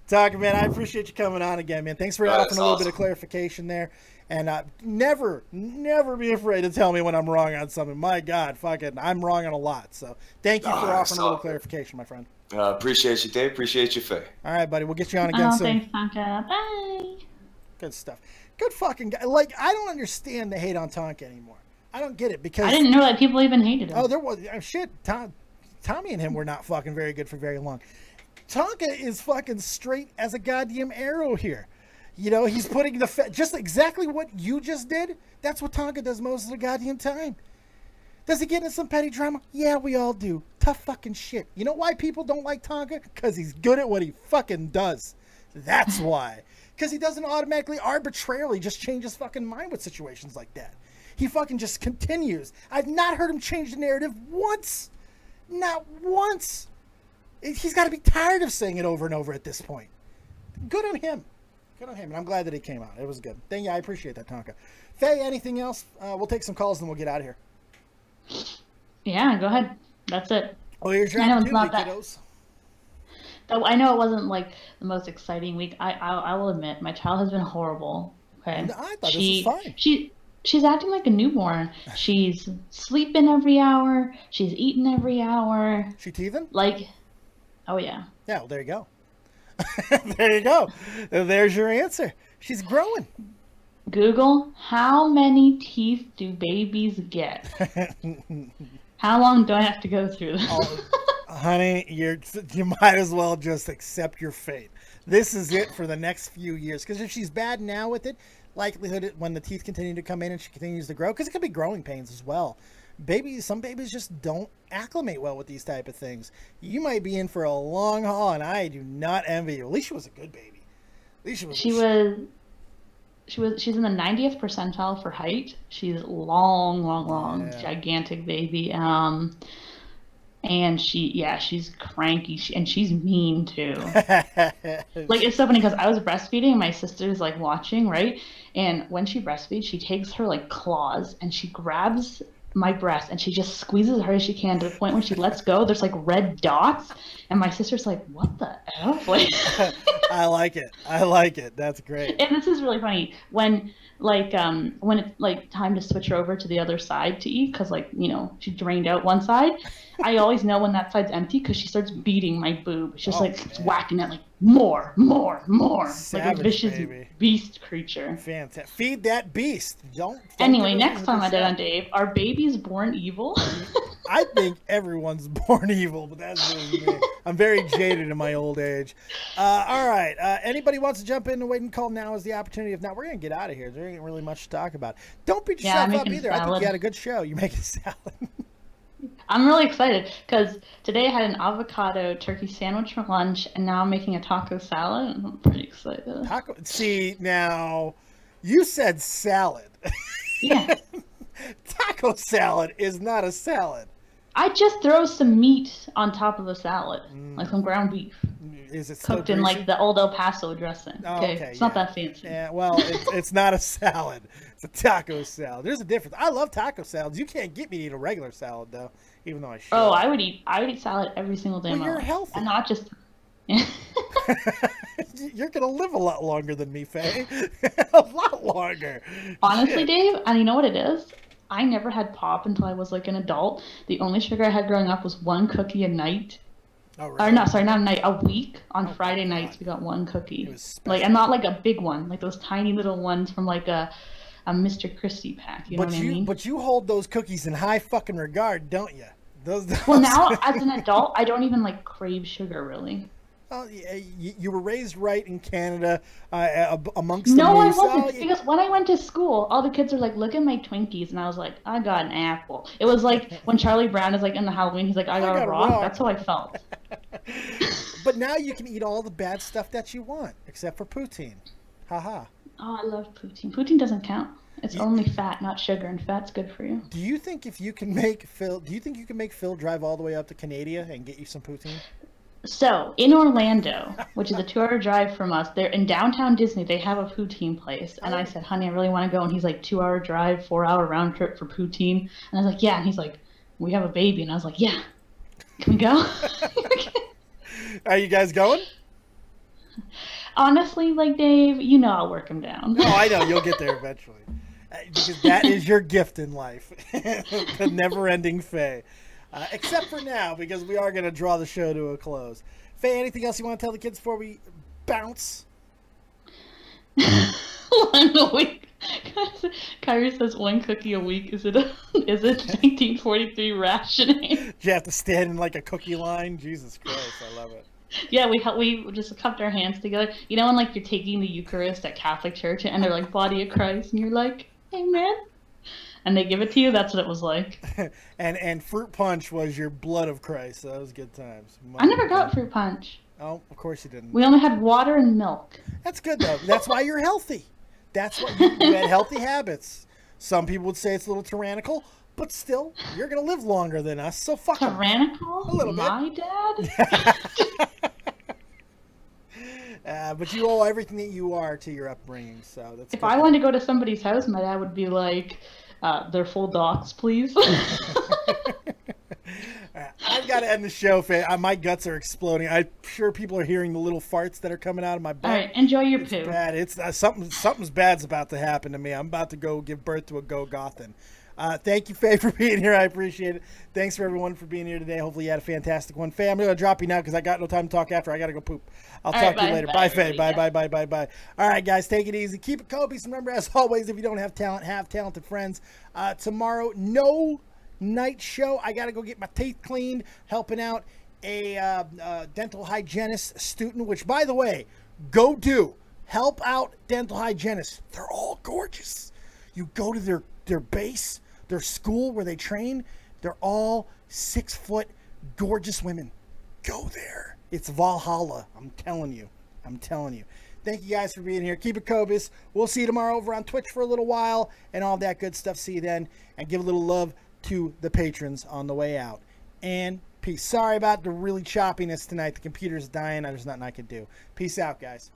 Talking, man, I appreciate you coming on again, man. Thanks for offering a little bit of awesome. clarification there. And never be afraid to tell me when I'm wrong on something. My God, fucking, I'm wrong on a lot. So thank you for offering a little clarification, my friend. Appreciate you, Dave. Appreciate you, Faye. All right, buddy. We'll get you on again soon. Thanks, Tonka. Bye. Good stuff. Good fucking guy. Like, I don't understand the hate on Tonka anymore. I don't get it because I didn't know that people even hated him. Oh, there was shit. Tommy and him were not fucking very good for very long. Tonka is fucking straight as a goddamn arrow here. You know, he's putting just exactly what you just did. That's what Tonka does most of the goddamn time. Does he get into some petty drama? Yeah, we all do. Tough fucking shit. You know why people don't like Tonka? Because he's good at what he fucking does. That's why. Because he doesn't automatically, arbitrarily just change his fucking mind with situations like that. He fucking just continues. I've not heard him change the narrative once. Not once. He's got to be tired of saying it over and over at this point. Good on him. Good on him. And I'm glad that he came out. It was good. Thank you. I appreciate that, Tonka. Faye, anything else? We'll take some calls and we'll get out of here. Yeah, go ahead. That's it. Oh, here's your I know it's opportunity, not that. kiddos. I know it wasn't like the most exciting week. I will admit my child has been horrible. Okay, No, I thought this was fine. She's acting like a newborn. She's sleeping every hour. She's eating every hour. She teething? Like, oh yeah. Yeah, well, there you go. There you go. There's your answer. She's growing. Google, how many teeth do babies get? How long do I have to go through this? Honey, you might as well just accept your fate. This is it for the next few years. Because if she's bad now with it, likelihood when the teeth continue to come in and she continues to grow, because it could be growing pains as well. Some babies just don't acclimate well with these type of things. You might be in for a long haul, and I do not envy you. Alicia was a good baby. Alicia was. She's in the 90th percentile for height. She's long, gigantic baby. And she's cranky and she's mean too. Like, it's so funny because I was breastfeeding and my sister's like watching, right? And when she breastfeeds, she takes her like claws and she grabs my breast and she just squeezes as hard as she can to the point when she lets go, there's like red dots. And my sister's like, what the F? Like, I like it. I like it. That's great. And this is really funny when it's like time to switch her over to the other side to eat because like she drained out one side. I always know when that side's empty because she starts beating my boob. She's whacking it like more, Savage, like a vicious baby. Beast creature. Fantastic. Feed that beast. Don't Anyway, next time on Dead on Dave, are babies born evil? I think everyone's born evil, but that's really me. I'm very jaded in my old age. All right. Anybody wants to jump in and wait and call? Now is the opportunity. If not, we're going to get out of here. There ain't really much to talk about. Don't beat yourself up either. I think you had a good show. You're making salad. I'm really excited because today I had an avocado turkey sandwich for lunch, and now I'm making a taco salad. I'm pretty excited. See, now, you said salad. Yeah. Taco salad is not a salad. I just throw some meat on top of the salad, like some ground beef. Is it cooked in like the old El Paso dressing? Oh, okay, it's not that fancy. Yeah, well, it's not a salad. It's a taco salad. There's a difference. I love taco salads. You can't get me to eat a regular salad though, even though I should. Oh, I would eat salad every single day. Well, you're healthy, and not just. You're gonna live a lot longer than me, Faye. A lot longer. Honestly, Shit. Dave, and you know what it is? I never had pop until I was like an adult. The only sugar I had growing up was one cookie a night. Oh, really? Or no, sorry, not a night, a week. On Friday nights, we got one cookie. It was like, and not like a big one, like those tiny little ones from like a Mr. Christie pack. You know what I mean? But you hold those cookies in high fucking regard, don't you? Those Well, now as an adult, I don't even like crave sugar really. Oh, you were raised right in Canada amongst the No, I moose. wasn't. Because when I went to school, all the kids are like, look at my Twinkies. And I was like, I got an apple. It was like when Charlie Brown is like in the Halloween, he's like, I got a rock. That's how I felt. But now you can eat all the bad stuff that you want, except for poutine. Haha. Oh, I love poutine. Poutine doesn't count. It's only fat, not sugar, and fat's good for you. Do you think if you can make Phil, drive all the way up to Canada and get you some poutine? So, in Orlando, which is a 2-hour drive from us, they're in downtown Disney, they have a poutine place. And I said, honey, I really want to go. And he's like, 2-hour drive, 4-hour round trip for poutine. And I was like, yeah. And he's like, we have a baby. And I was like, yeah. Can we go? Are you guys going? Honestly, like, Dave, you know I'll work him down. Oh, I know. You'll get there eventually. Because that is your gift in life. The never-ending Faye. Except for now, because we are going to draw the show to a close. Faye, anything else you want to tell the kids before we bounce? 1 a week. Kyrie says 1 cookie a week. Is it 1943 rationing? Do you have to stand in like a cookie line? Jesus Christ, I love it. Yeah, we just cupped our hands together. You know when like you're taking the Eucharist at Catholic Church and they're like body of Christ and you're like, amen. And they give it to you. That's what it was like. and fruit punch was your blood of Christ. So that was good times. I never got fruit punch. Oh, of course you didn't. We only had water and milk. That's good though. That's why you're healthy. That's what you had healthy habits. Some people would say it's a little tyrannical, but still, you're gonna live longer than us. So fuck tyrannical. A little bit. My dad. But you owe everything that you are to your upbringing. So that's. If I wanted to go to somebody's house, my dad would be like, "They're full docs, please." I've got to end the show, Faye. My guts are exploding. I'm sure people are hearing the little farts that are coming out of my butt. All right, enjoy your it's poo. Bad. It's something's bad's about to happen to me. I'm about to go give birth to a Gothan. Thank you, Faye, for being here. I appreciate it. Thanks for everyone for being here today. Hopefully you had a fantastic one. Faye, I'm going to drop you now because I got no time to talk after. I got to go poop. I'll talk to you later. Bye, Faye. Bye. All right, guys, take it easy. Keep it copious. Remember, as always, if you don't have talent, have talented friends. Tomorrow, no night show. I got to go get my teeth cleaned, helping out a dental hygienist student, which, by the way, go do. Help out dental hygienists. They're all gorgeous. You go to their base, their school where they train. They're all 6-foot gorgeous women. Go there. It's Valhalla. I'm telling you. Thank you guys for being here. Keep it copious. We'll see you tomorrow over on Twitch for a little while and all that good stuff. See you then. And give a little love to the patrons on the way out. And peace. Sorry about the really choppiness tonight. The computer's dying. There's nothing I can do. Peace out, guys.